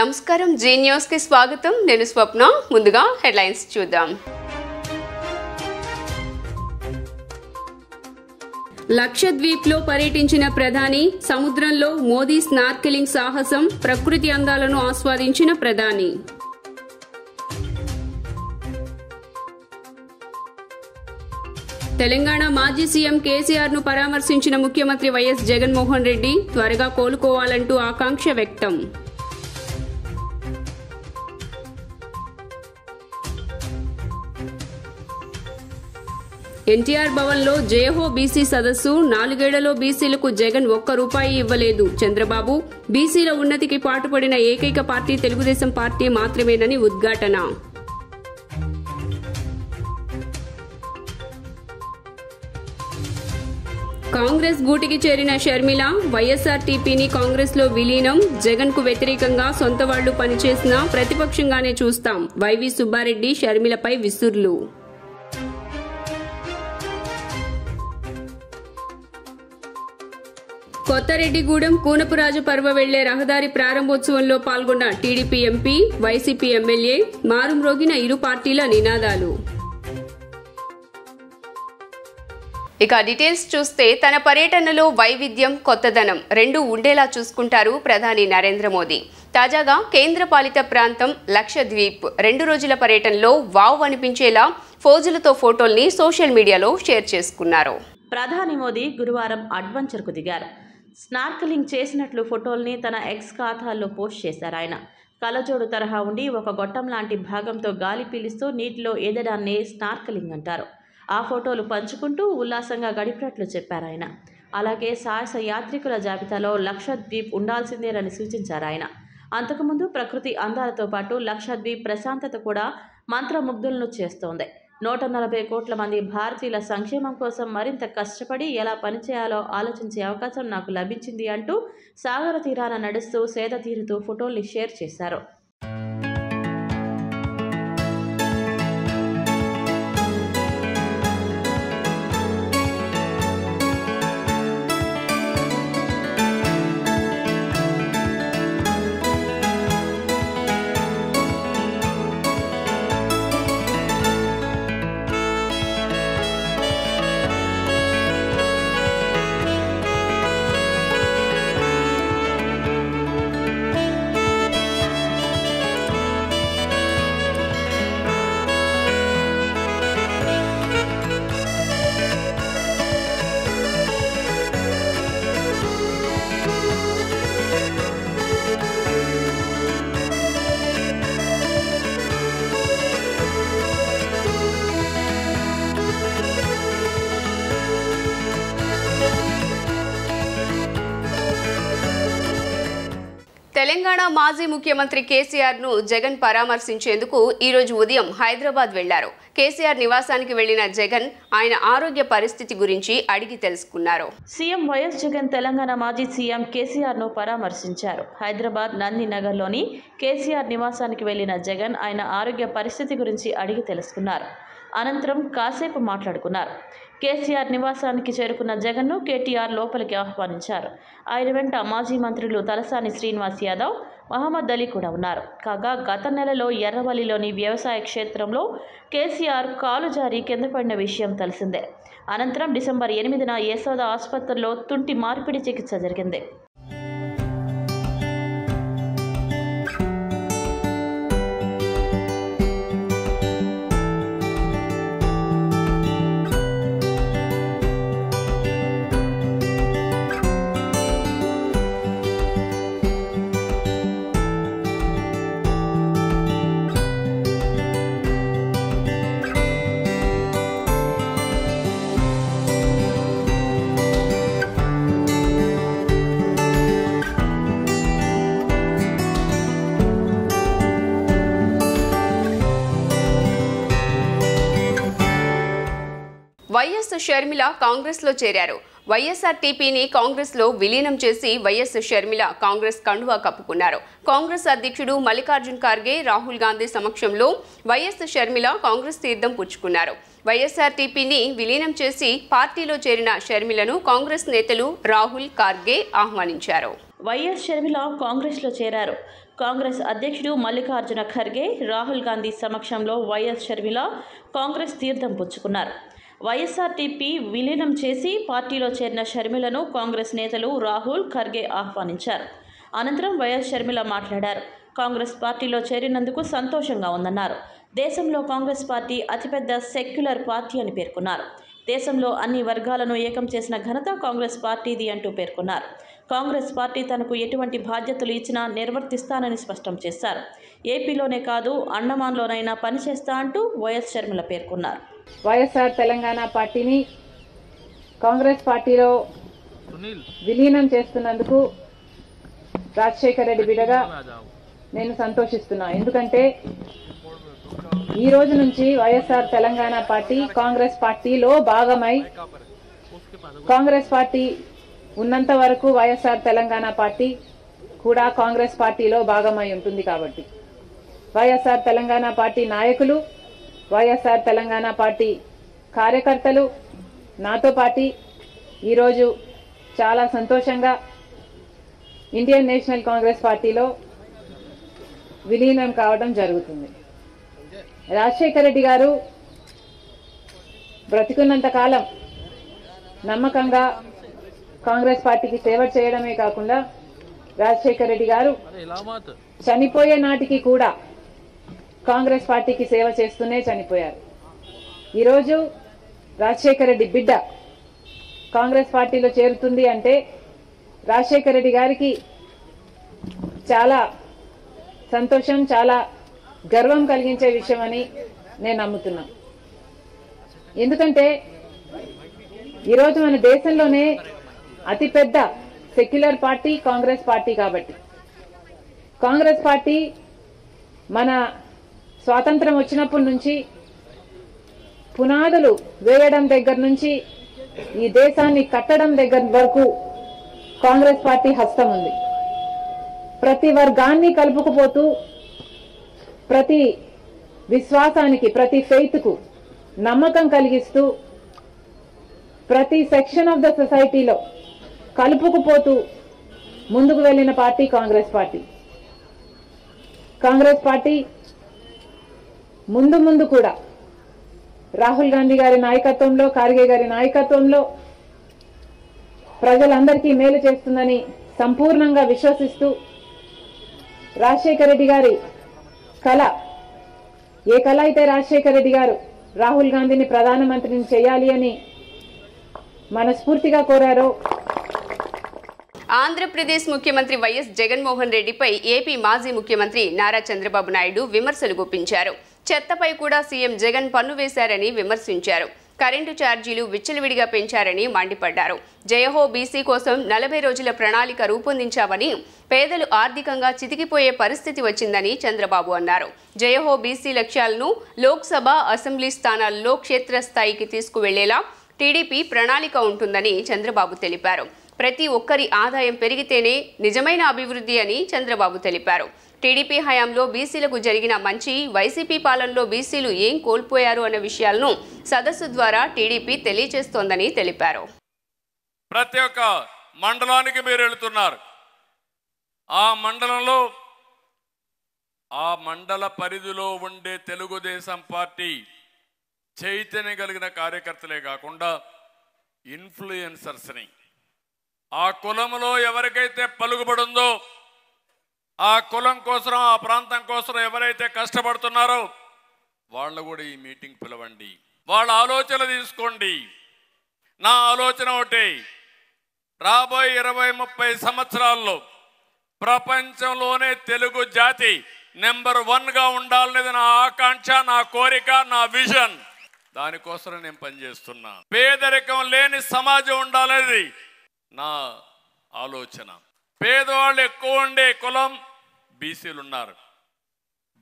నమస్కారం G news కి స్వాగతం నేను స్వప్న ముందుగా హెడ్లైన్స్ చూద్దాం లక్షద్వీప్ లో పర్యటించిన ప్రధాని సముద్రంలో మోదీ స్నార్కెలింగ్ సాహసం ప్రకృతి అందాలను ఆస్వాదించిన ప్రధాని తెలంగాణ మాజీ సీఎం కేసీఆర్ ను పరామర్శించిన ముఖ్యమంత్రి వైఎస్ జగన్మోహన్ రెడ్డి త్వరగా కోలుకోవాలంటూ ఆకాంక్ష వ్యక్తం ఎన్టీఆర్ భవన్ లో జయహో బీసీ సదస్సు 4 ఏళ్లలో బీసీలకు జగన్ ₹1 ఇవ్వలేదు చంద్రబాబు బీసీల ఉన్నతికి పాటుపడిన ఏకైక పార్టీ తెలుగుదేశం పార్టీ మాత్రమేనని ఉద్ఘాటన కాంగ్రెస్ గూటికి చేరిన షర్మిల వైఎస్ఆర్టీపీని కాంగ్రెస్ లో విలీనం జగన్ కు వ్యతిరేకంగా సొంత వాళ్లు పనిచేసినా ప్రతిపక్షంగానే చూస్తాం వైవి సుబ్బారెడ్డి షర్మిలపై విసుర్లు కొత్తరెడ్డిగూడెం కూనపురాజు పర్వ వెళ్లే రహదారి ప్రారంభోత్సవంలో పాల్గొన్న టీడీపీ ఎంపీ వైసీపీ ఎమ్మెల్యే మారుమ్రోగిన ఇరు పార్టీల నినాదాలు ఇక డీటెయిల్స్ చూస్తే తన పర్యటనలో వైవిధ్యం కొత్తదనం రెండు ఉండేలా చూసుకుంటారు ప్రధాని నరేంద్ర మోదీ తాజాగా కేంద్రపాలిత ప్రాంతం లక్షద్వీప్ 2 రోజుల పర్యటనలో వావ్ అనిపించేలా ఫోజులతో ఫోటోల్ని సోషల్ మీడియాలో షేర్ చేసుకున్నారు ప్రధాని మోదీ గురువారం అడ్వెంచర్కు దిగారు స్నార్కలింగ్ చేసినట్లు ఫోటోల్ని తన ఎక్స్ ఖాతాల్లో పోస్ట్ చేశారు ఆయన కలజోడు తరహా ఉండి ఒక గొట్టం లాంటి భాగంతో గాలి పీలుస్తూ నీటిలో ఎదడాన్నే స్నార్కలింగ్ అంటారు ఆ ఫోటోలు పంచుకుంటూ ఉల్లాసంగా గడిపినట్లు చెప్పారు ఆయన అలాగే సాహస యాత్రికుల జాబితాలో లక్షద్వీప్ ఉండాల్సిందేనని సూచించారు ఆయన అంతకుముందు ప్రకృతి అందాలతో పాటు లక్షద్వీప్ ప్రశాంతత కూడా మంత్రముగ్ధులను చేస్తోంది 140 కోట్ల మంది భారతీయుల సంక్షేమం కోసం మరింత కష్టపడి ఎలా పనిచేయాలో ఆలోచించే అవకాశం నాకు లభించింది అంటూ సాగర తీరాన నడుస్తూ సేద తీరుతూ ఫోటోల్ని షేర్ చేశారు తెలంగాణ మాజీ ముఖ్యమంత్రి కేసీఆర్ ను జగన్ పరామర్శించేందుకు ఈ రోజు ఉదయం హైదరాబాద్ వెళ్లారు కేసీఆర్ నివాసానికి వెళ్లిన జగన్ ఆయన ఆరోగ్య పరిస్థితి గురించి అడిగి తెలుసుకున్నారు సీఎం వైఎస్ జగన్ తెలంగాణ మాజీ సీఎం కేసీఆర్ ను పరామర్శించారు హైదరాబాద్ నందినగర్లోని కేసీఆర్ నివాసానికి వెళ్లిన జగన్ ఆయన ఆరోగ్య పరిస్థితి గురించి అడిగి తెలుసుకున్నారు అనంతరం కాసేపు మాట్లాడుకున్నారు కేసీఆర్ నివాసానికి చేరుకున్న జగన్ను కేటీఆర్ లోపలికి ఆహ్వానించారు ఆయన వెంట మాజీ మంత్రులు తలసాని శ్రీనివాస్ యాదవ్ మహమ్మద్ అలీ కూడా ఉన్నారు కాగా గత నెలలో ఎర్రవల్లిలోని వ్యవసాయ క్షేత్రంలో కేసీఆర్ కాలు జారి కింద పడిన విషయం తెలిసిందే అనంతరం డిసెంబర్ 8న యశోద ఆసుపత్రిలో తుంటి మార్పిడి చికిత్స జరిగింది వైఎస్ షర్మిల కాంగ్రెస్ లో చేరారు వైఎస్ఆర్టీపీని కాంగ్రెస్ లో విలీనం చేసి వైఎస్ షర్మిల కాంగ్రెస్ కండువా కప్పుకున్నారు కాంగ్రెస్ అధ్యక్షుడు మల్లికార్జున్ ఖార్గే రాహుల్ గాంధీ సమక్షంలో వైఎస్ షర్మిల కాంగ్రెస్ తీర్థం పుచ్చుకున్నారు వైఎస్ఆర్టీపీని విలీనం చేసి పార్టీలో చేరిన షర్మిలను కాంగ్రెస్ నేతలు రాహుల్ ఖార్గే ఆహ్వానించారు. వైఎస్ షర్మిల కాంగ్రెస్లో చేరారు. కాంగ్రెస్ అధ్యక్షుడు మల్లికార్జున ఖర్గే, రాహుల్ గాంధీ సమక్షంలో వైఎస్ షర్మిల కాంగ్రెస్ తీర్థం పుచ్చుకున్నారు. వైఎస్ఆర్టీపీ విలీనం చేసి పార్టీలో చేరిన షర్మిలను కాంగ్రెస్ నేతలు రాహుల్ ఖర్గే ఆహ్వానించారు. అనంతరం వైఎస్ షర్మిల మాట్లాడారు. కాంగ్రెస్ పార్టీలో చేరినందుకు సంతోషంగా ఉందన్నారు. దేశంలో కాంగ్రెస్ పార్టీ అతిపెద్ద సెక్యులర్ పార్టీ అని పేర్కొన్నారు. దేశంలో అన్ని వర్గాలను ఏకం చేసిన ఘనత కాంగ్రెస్ పార్టీది అంటూ పేర్కొన్నారు. కాంగ్రెస్ పార్టీ తనకు ఎటువంటి బాధ్యతలు ఇచ్చినా నిర్వర్తిస్తానని స్పష్టం చేశారు. ఏపీలోనే కాదు అండమాన్లోనైనా పనిచేస్తా అంటూ వైఎస్ షర్మిల పేర్కొన్నారు. వైఎస్ఆర్ తెలంగాణ పార్టీని కాంగ్రెస్ పార్టీలో విలీనం చేస్తున్నందుకు రాజశేఖర రెడ్డి బిడ్డగా నేను సంతోషిస్తున్నా. ఎందుకంటే ఈ రోజు నుంచి వైఎస్ఆర్ తెలంగాణ పార్టీ కాంగ్రెస్ పార్టీలో భాగమై, కాంగ్రెస్ పార్టీ ఉన్నంత వరకు వైఎస్ఆర్ తెలంగాణ పార్టీ కూడా కాంగ్రెస్ పార్టీలో భాగమై ఉంటుంది. కాబట్టి వైఎస్ఆర్ తెలంగాణ పార్టీ నాయకులు, వైఎస్ఆర్ తెలంగాణ పార్టీ కార్యకర్తలు నాతో పాటు ఈరోజు చాలా సంతోషంగా ఇండియన్ నేషనల్ కాంగ్రెస్ పార్టీలో విలీనం కావడం జరుగుతుంది. రాజశేఖర రెడ్డి గారు బ్రతికున్నంత కాలం నమ్మకంగా కాంగ్రెస్ పార్టీకి సేవ చేయడమే కాకుండా రాజశేఖర రెడ్డి గారు చనిపోయే నాటికి కూడా కాంగ్రెస్ పార్టీకి సేవ చేస్తూనే చనిపోయారు. ఈరోజు రాజశేఖర రెడ్డి బిడ్డ కాంగ్రెస్ పార్టీలో చేరుతుంది అంటే రాజశేఖర రెడ్డి గారికి చాలా సంతోషం, చాలా గర్వం కలిగించే విషయం అని నేను నమ్ముతున్నా. ఎందుకంటే ఈరోజు మన దేశంలోనే అతిపెద్ద సెక్యులర్ పార్టీ కాంగ్రెస్ పార్టీ. కాబట్టి కాంగ్రెస్ పార్టీ మన స్వాతంత్రం వచ్చినప్పటి నుంచి పునాదులు వేయడం దగ్గర నుంచి ఈ దేశాన్ని కట్టడం దగ్గర వరకు కాంగ్రెస్ పార్టీ హస్తం ఉంది. ప్రతి వర్గాన్ని కలుపుకుపోతూ, ప్రతి విశ్వాసానికి, ప్రతి ఫెయిత్కు నమ్మకం కలిగిస్తూ, ప్రతి సెక్షన్ ఆఫ్ ద సొసైటీలో కలుపుకుపోతూ ముందుకు వెళ్లిన party Congress party. Congress party ముందు కూడా రాహుల్ గాంధీ గారి నాయకత్వంలో, ఖార్గే గారి నాయకత్వంలో ప్రజలందరికీ మేలు చేస్తుందని సంపూర్ణంగా విశ్వసిస్తూ, రాజశేఖర రెడ్డి గారి కళ, ఏ కళ అయితే రాజశేఖర రెడ్డి గారు రాహుల్ గాంధీని ప్రధానమంత్రిని చేయాలి అని మనస్ఫూర్తిగా కోరారో, ఆంధ్రప్రదేశ్ ముఖ్యమంత్రి వైఎస్ జగన్మోహన్ రెడ్డిపై ఏపీ మాజీ ముఖ్యమంత్రి నారా చంద్రబాబు నాయుడు విమర్శలు గుప్పించారు. చెత్తపై కూడా సీఎం జగన్ పన్ను వేశారని విమర్శించారు. కరెంటు ఛార్జీలు విచ్చలవిడిగా పెంచారని మండిపడ్డారు. జయహో బీసీ కోసం 40 రోజుల ప్రణాళిక రూపొందించామని, పేదలు ఆర్థికంగా చితికిపోయే పరిస్థితి వచ్చిందని చంద్రబాబు అన్నారు. జయహో బీసీ లక్ష్యాలను లోక్సభ, అసెంబ్లీ స్థానాల్లో క్షేత్రస్థాయికి తీసుకువెళ్లేలా టీడీపీ ప్రణాళిక ఉంటుందని చంద్రబాబు తెలిపారు. ప్రతి ఒక్కరి ఆదాయం పెరిగితేనే నిజమైన అభివృద్ధి అని చంద్రబాబు తెలిపారు. టీడీపీ హయాంలో బీసీలకు జరిగిన మంచి, వైసీపీ పాలనలో బీసీలు ఏం కోల్పోయారు అన్న విషయాలను సదస్సు ద్వారా టీడీపీ తెలియజేస్తోందని తెలిపారు. ప్రతి ఒక్క మండలానికి మీరు వెళుతున్నారు. ఆ మండలంలో, ఆ మండల పరిధిలో ఉండే తెలుగుదేశం పార్టీ చైతన్యం కలిగిన కార్యకర్తలే కాకుండా ఇన్ఫ్లుయెన్సర్స్ని, ఆ కులంలో ఎవరికైతే పలుకుబడుందో, ఆ కులం కోసం, ఆ ప్రాంతం కోసం ఎవరైతే కష్టపడుతున్నారో వాళ్ళు కూడా ఈ మీటింగ్ పిలవండి. వాళ్ళ ఆలోచన తీసుకోండి. నా ఆలోచన ఒకటి, రాబోయే 20-30 సంవత్సరాల్లో ప్రపంచంలోనే తెలుగు జాతి నెంబర్ 1గా ఉండాలనేది నా ఆకాంక్ష, నా కోరిక, నా విజన్. దానికోసం నేను పనిచేస్తున్నా. పేదరికం లేని సమాజం ఉండాలనేది నా ఆలోచన. పేదవాళ్ళు ఎక్కువ ఉండే కులం బీసీలు ఉన్నారు.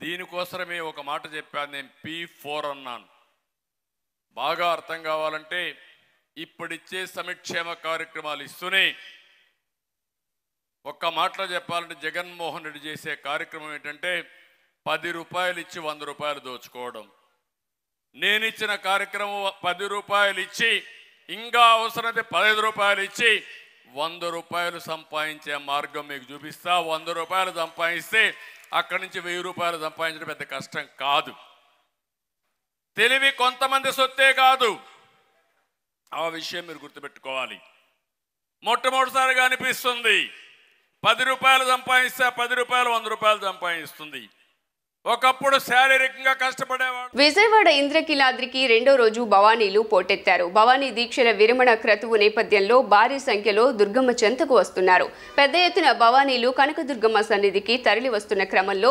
దీనికోసమే ఒక మాట చెప్పాను, నేను P4 అన్నాను. బాగా అర్థం కావాలంటే ఇప్పుడిచ్చే సంక్షేమ కార్యక్రమాలు ఇస్తూనే, ఒక్క మాటలో చెప్పాలంటే జగన్మోహన్ రెడ్డి చేసే కార్యక్రమం ఏంటంటే 10 రూపాయలు ఇచ్చి 100 రూపాయలు దోచుకోవడం. నేను ఇచ్చిన కార్యక్రమం 10 రూపాయలు ఇచ్చి ఇంకా అవసరమైతే 15 రూపాయలు ఇచ్చి 100 రూపాయలు సంపాదించే మార్గం మీకు చూపిస్తా. 100 రూపాయలు సంపాదిస్తే అక్కడి నుంచి 1000 రూపాయలు సంపాదించడం పెద్ద కష్టం కాదు. తెలివి కొంతమంది సొత్తే కాదు, ఆ విషయం మీరు గుర్తుపెట్టుకోవాలి. మొట్టమొదటిసారిగా అనిపిస్తుంది 10 రూపాయలు సంపాదిస్తే 10 రూపాయలు 100 రూపాయలు సంపాదిస్తుంది. ఒకప్పుడు శారీరకంగా కష్టపడేవాడు. విజయవాడ ఇంద్రకీలాద్రికి రెండో రోజు భవానీలు పోటెత్తారు. భవానీ దీక్షల విరమణ క్రతువు నేపథ్యంలో భారీ సంఖ్యలో దుర్గమ్మ చెంతకు వస్తున్నారు. పెద్ద ఎత్తున భవానీలు కనకదుర్గమ్మ సన్నిధికి తరలి వస్తున్న క్రమంలో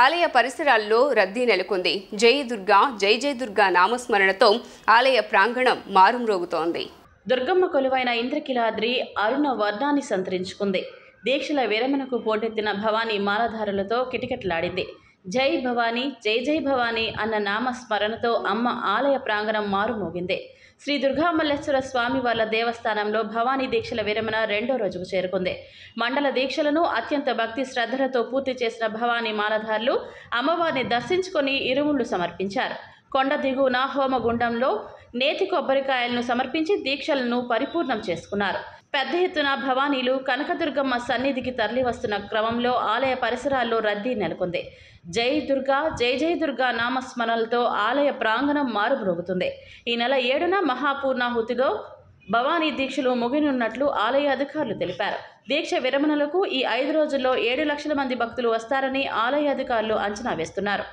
ఆలయ పరిసరాల్లో రద్దీ నెలకొంది. జై దుర్గా జై జై దుర్గా నామస్మరణతో ఆలయ ప్రాంగణం మారుమ్రోగుతోంది. దుర్గమ్మ కొలువైన ఇంద్రకీలాద్రి అరుణ వర్ణాన్ని సంతరించుకుంది. దీక్షల విరమణకు పోటెత్తిన భవానీ మాలధారులతో కిటకిటలాడింది. జై భవానీ జై జై భవానీ అన్న నామస్మరణతో అమ్మ ఆలయ ప్రాంగణం మారుమోగింది. శ్రీ దుర్గామల్లేశ్వర స్వామి వార్ల దేవస్థానంలో భవానీ దీక్షల విరమణ రెండో రోజుకు చేరుకుంది. మండల దీక్షలను అత్యంత భక్తి శ్రద్ధలతో పూర్తి చేసిన భవానీ మాలధారులు అమ్మవారిని దర్శించుకొని ఇరుముళ్లు సమర్పించారు. కొండ దిగువన హోమగుండంలో నేతి కొబ్బరికాయలను సమర్పించి దీక్షలను పరిపూర్ణం చేసుకున్నారు. పెద్ద ఎత్తున భవానీలు కనకదుర్గమ్మ సన్నిధికి తరలి వస్తున్న క్రమంలో ఆలయ పరిసరాల్లో రద్దీ నెలకొంది. జై దుర్గా జై జై దుర్గా నామస్మరణలతో ఆలయ ప్రాంగణం మారుమ్రోగుతుంది. ఈ నెల 7న మహాపూర్ణాహుతిలో భవానీ దీక్షలు ముగినున్నట్లు ఆలయ అధికారులు తెలిపారు. దీక్ష విరమణలకు ఈ 5 రోజుల్లో 7 లక్షల మంది భక్తులు వస్తారని ఆలయ అధికారులు అంచనా వేస్తున్నారు.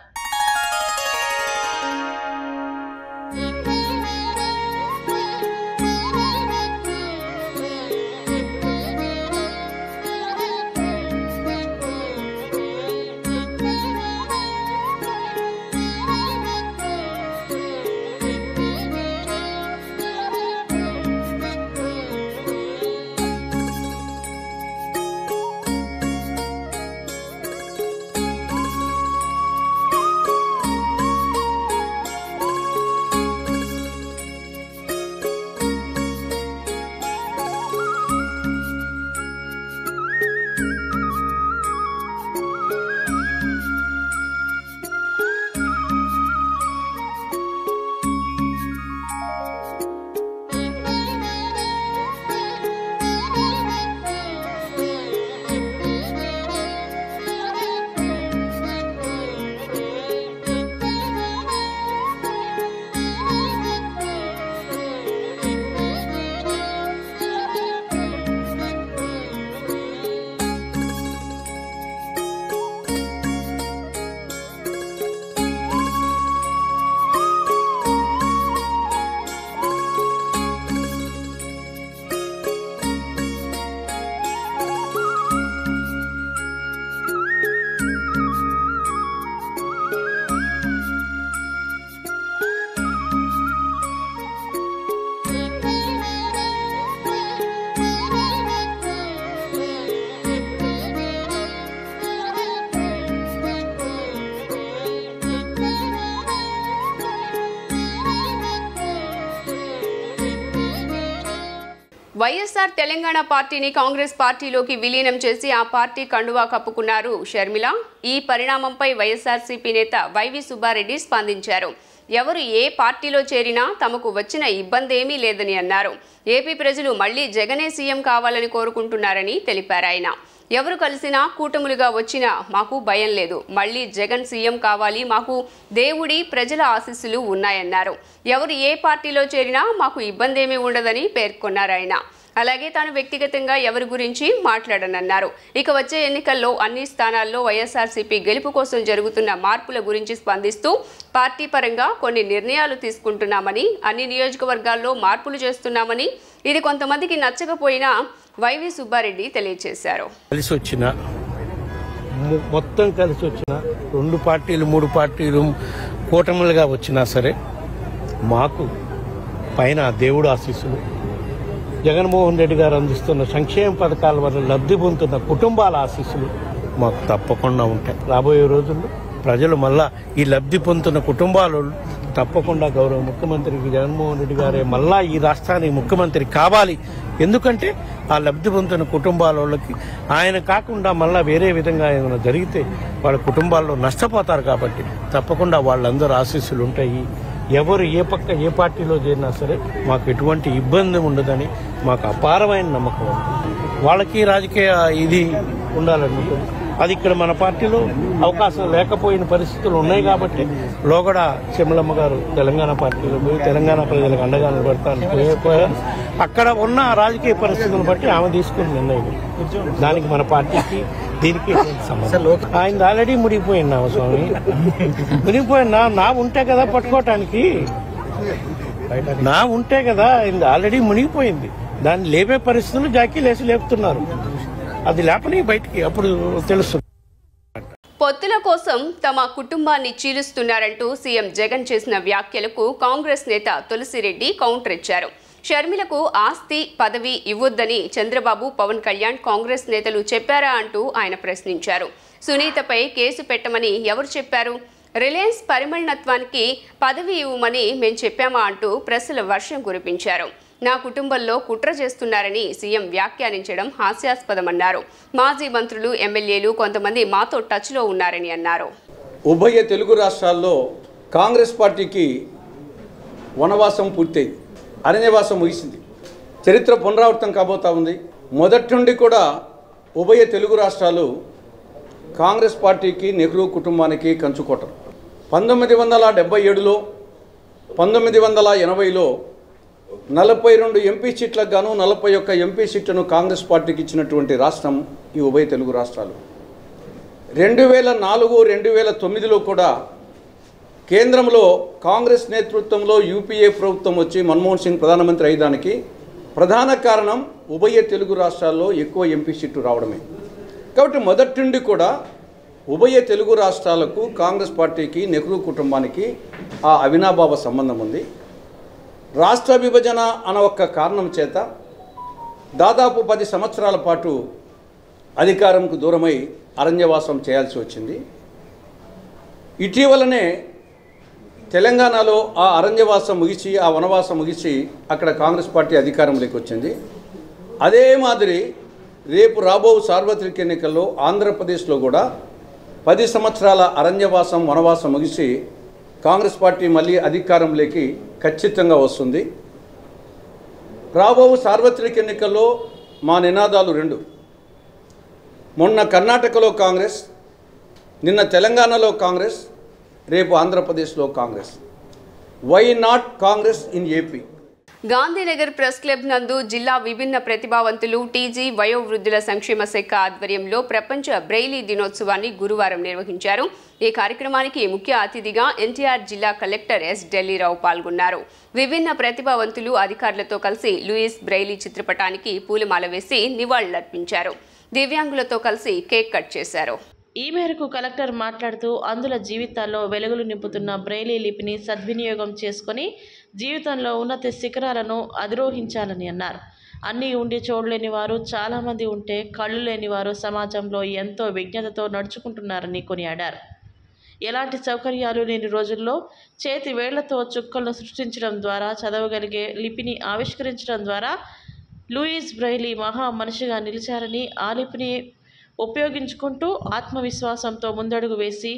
వైఎస్ఆర్ తెలంగాణ పార్టీని కాంగ్రెస్ పార్టీలోకి విలీనం చేసి ఆ పార్టీ కండువా కప్పుకున్నారు షర్మిల. ఈ పరిణామంపై వైఎస్ఆర్సీపీ నేత వైవి సుబ్బారెడ్డి స్పందించారు. ఎవరు ఏ పార్టీలో చేరినా తమకు వచ్చిన ఇబ్బంది ఏమీ లేదని అన్నారు. ఏపీ ప్రజలు మళ్లీ జగనే సీఎం కావాలని కోరుకుంటున్నారని తెలిపారు. ఆయన ఎవరు కలిసినా కూటములుగా వచ్చినా మాకు భయం లేదు, మళ్లీ జగన్ సీఎం కావాలి, మాకు దేవుడి ప్రజల ఆశీస్సులు ఉన్నాయన్నారు. ఎవరు ఏ పార్టీలో చేరినా మాకు ఇబ్బంది ఏమీ ఉండదని పేర్కొన్నారు. ఆయన అలాగే తాను వ్యక్తిగతంగా ఎవరి గురించి మాట్లాడనన్నారు. ఇక వచ్చే ఎన్నికల్లో అన్ని స్థానాల్లో వైఎస్ఆర్సీపీ గెలుపు కోసం జరుగుతున్న మార్పుల గురించి స్పందిస్తూ పార్టీ పరంగా కొన్ని నిర్ణయాలు తీసుకుంటున్నామని, అన్ని నియోజకవర్గాల్లో మార్పులు చేస్తున్నామని, ఇది కొంతమందికి నచ్చకపోయినా వైవి సుబ్బారెడ్డి తెలియజేశారు. మొత్తం కలిసి వచ్చిన 2 పార్టీలు 3 పార్టీలు కూటములుగా వచ్చినా సరే మాకు పైన దేవుడు ఆశీస్సులు, జగన్మోహన్ రెడ్డి గారు అందిస్తున్న సంక్షేమ పథకాల వల్ల లబ్ధి పొందుతున్న కుటుంబాల ఆశీస్సులు మాకు తప్పకుండా ఉంటాయి. రాబోయే రోజుల్లో ప్రజలు మళ్ళా ఈ లబ్ధి పొందుతున్న కుటుంబాలు తప్పకుండా గౌరవ ముఖ్యమంత్రికి జగన్మోహన్ రెడ్డి గారే మళ్ళా ఈ రాష్ట్రానికి ముఖ్యమంత్రి కావాలి. ఎందుకంటే ఆ లబ్ధి పొందుతున్న కుటుంబాల వాళ్ళకి ఆయన కాకుండా మళ్ళా వేరే విధంగా ఏమైనా జరిగితే వాళ్ళ కుటుంబాల్లో నష్టపోతారు. కాబట్టి తప్పకుండా వాళ్ళందరూ ఆశీస్సులు ఉంటాయి. ఎవరు ఏ పక్క ఏ పార్టీలో చేరినా సరే మాకు ఎటువంటి ఇబ్బంది ఉండదని మాకు అపారమైన నమ్మకం ఉంది. వాళ్ళకి రాజకీయ ఇది ఉండాలనుకుంటుంది. అది ఇక్కడ మన పార్టీలో అవకాశం లేకపోయిన పరిస్థితులు ఉన్నాయి కాబట్టి లోగడ చెమ్మలమ్మ గారు తెలంగాణ పార్టీలో పోయి తెలంగాణ ప్రజలకు అండగా నిలబడతాను పోయారు. అక్కడ ఉన్న రాజకీయ పరిస్థితులను బట్టి ఆమె తీసుకున్న నిర్ణయం. దానికి మన పార్టీకి దీనికి సంబంధం. ఆయన ఆల్రెడీ మునిగిపోయింది నా స్వామి, మునిగిపోయినా నా ఉంటే కదా పట్టుకోవటానికి, నా ఉంటే కదా ఆయన ఆల్రెడీ మునిగిపోయింది. దాన్ని లేపే పరిస్థితులు జాకీలేసి లేపుతున్నారు. అది లేపని బయటికి అప్పుడు తెలుస్తుంది. పొత్తుల కోసం తమ కుటుంబాన్ని చీలుస్తున్నారంటూ సీఎం జగన్ చేసిన వ్యాఖ్యలకు కాంగ్రెస్ నేత తులసిరెడ్డి కౌంటర్ ఇచ్చారు. షర్మిలకు ఆస్తి పదవి ఇవ్వొద్దని చంద్రబాబు, పవన్ కళ్యాణ్ కాంగ్రెస్ నేతలు చెప్పారా అంటూ ఆయన ప్రశ్నించారు. సునీతపై కేసు పెట్టమని ఎవరు చెప్పారు? రిలయన్స్ పరిమళనత్వానికి పదవి ఇవ్వమని మేం చెప్పామా అంటూ ప్రశ్నల వర్షం కురిపించారు. నా కుటుంబంలో కుట్ర చేస్తున్నారని సీఎం వ్యాఖ్యానించడం హాస్యాస్పదమన్నారు. మాజీ మంత్రులు, ఎమ్మెల్యేలు కొంతమంది మాతో టచ్లో ఉన్నారని అన్నారు. ఉభయ తెలుగు రాష్ట్రాల్లో కాంగ్రెస్ పార్టీకి వనవాసం పూర్తయింది, అరణ్యవాసం ముగిసింది. చరిత్ర పునరావృతం కాబోతా ఉంది. మొదటి నుండి కూడా ఉభయ తెలుగు రాష్ట్రాలు కాంగ్రెస్ పార్టీకి, నెహ్రూ కుటుంబానికి కంచుకోటం. 1977లో 1980లో 42 ఎంపీ సీట్లకు గాను 41 ఎంపీ సీట్లను కాంగ్రెస్ పార్టీకి ఇచ్చినటువంటి రాష్ట్రం ఈ ఉభయ తెలుగు రాష్ట్రాలు. 2004, 2009లో కూడా కేంద్రంలో కాంగ్రెస్ నేతృత్వంలో యూపీఏ ప్రభుత్వం వచ్చి మన్మోహన్ సింగ్ ప్రధానమంత్రి అయ్యేదానికి ప్రధాన కారణం ఉభయ తెలుగు రాష్ట్రాల్లో ఎక్కువ ఎంపీ సీట్లు రావడమే. కాబట్టి మొదటి నుండి కూడా ఉభయ తెలుగు రాష్ట్రాలకు కాంగ్రెస్ పార్టీకి, నెహ్రూ కుటుంబానికి ఆ అవినాభావ సంబంధం ఉంది. రాష్ట్ర విభజన అన్న ఒక్క కారణం చేత దాదాపు 10 సంవత్సరాల పాటు అధికారంకు దూరమై అరణ్యవాసం చేయాల్సి వచ్చింది. ఇటీవలనే తెలంగాణలో ఆ అరణ్యవాసం ముగిసి, ఆ వనవాసం ముగిసి అక్కడ కాంగ్రెస్ పార్టీ అధికారంలోకి వచ్చింది. అదే మాదిరి రేపు రాబో సార్వత్రిక ఎన్నికల్లో ఆంధ్రప్రదేశ్లో కూడా 10 సంవత్సరాల అరణ్యవాసం, వనవాసం ముగిసి కాంగ్రెస్ పార్టీ మళ్ళీ అధికారంలోకి ఖచ్చితంగా వస్తుంది. రాబో సార్వత్రిక ఎన్నికల్లో మా నినాదాలు 2. మొన్న కర్ణాటకలో కాంగ్రెస్, నిన్న తెలంగాణలో కాంగ్రెస్, రేపు ఆంధ్రప్రదేశ్లో Congress. Why not Congress in AP? Gandhinagar press club నందు జిల్లా విభిన్న ప్రతిభావంతులు టీజీ వయోవృద్ధుల సంక్షేమ శాఖ ఆధ్వర్యంలో ప్రపంచ బ్రెయిలీ దినోత్సవాన్ని గురువారం నిర్వహించారు. ఈ కార్యక్రమానికి ముఖ్య అతిథిగా ఎన్టీఆర్ జిల్లా కలెక్టర్ ఎస్ ఢిల్లీరావు పాల్గొన్నారు. విభిన్న ప్రతిభావంతులు అధికారులతో కలిసి లూయిస్ బ్రెయిలీ చిత్రపటానికి పూలమాల వేసి నివాళులర్పించారు. దివ్యాంగులతో కలిసి కేక్ కట్ చేశారు. ఈ మేరకు కలెక్టర్ మాట్లాడుతూ అందుల జీవితాల్లో వెలుగులు నింపుతున్న బ్రెయిలీ లిపిని సద్వినియోగం చేసుకుని జీవితంలో ఉన్నత శిఖరాలను అధిరోహించాలని అన్నారు. అన్నీ ఉండి చూడలేని వారు చాలామంది ఉంటే కళ్ళు లేని వారు సమాజంలో ఎంతో విజ్ఞతతో నడుచుకుంటున్నారని కొనియాడారు. ఎలాంటి సౌకర్యాలు లేని రోజుల్లో చేతి వేళ్లతో చుక్కలను సృష్టించడం ద్వారా, చదవగలిగే లిపిని ఆవిష్కరించడం ద్వారా లూయిస్ బ్రెయిలీ మహా మనిషిగా నిలిచారని, ఆ లిపిని ఉపయోగించుకుంటూ ఆత్మవిశ్వాసంతో ముందడుగు వేసి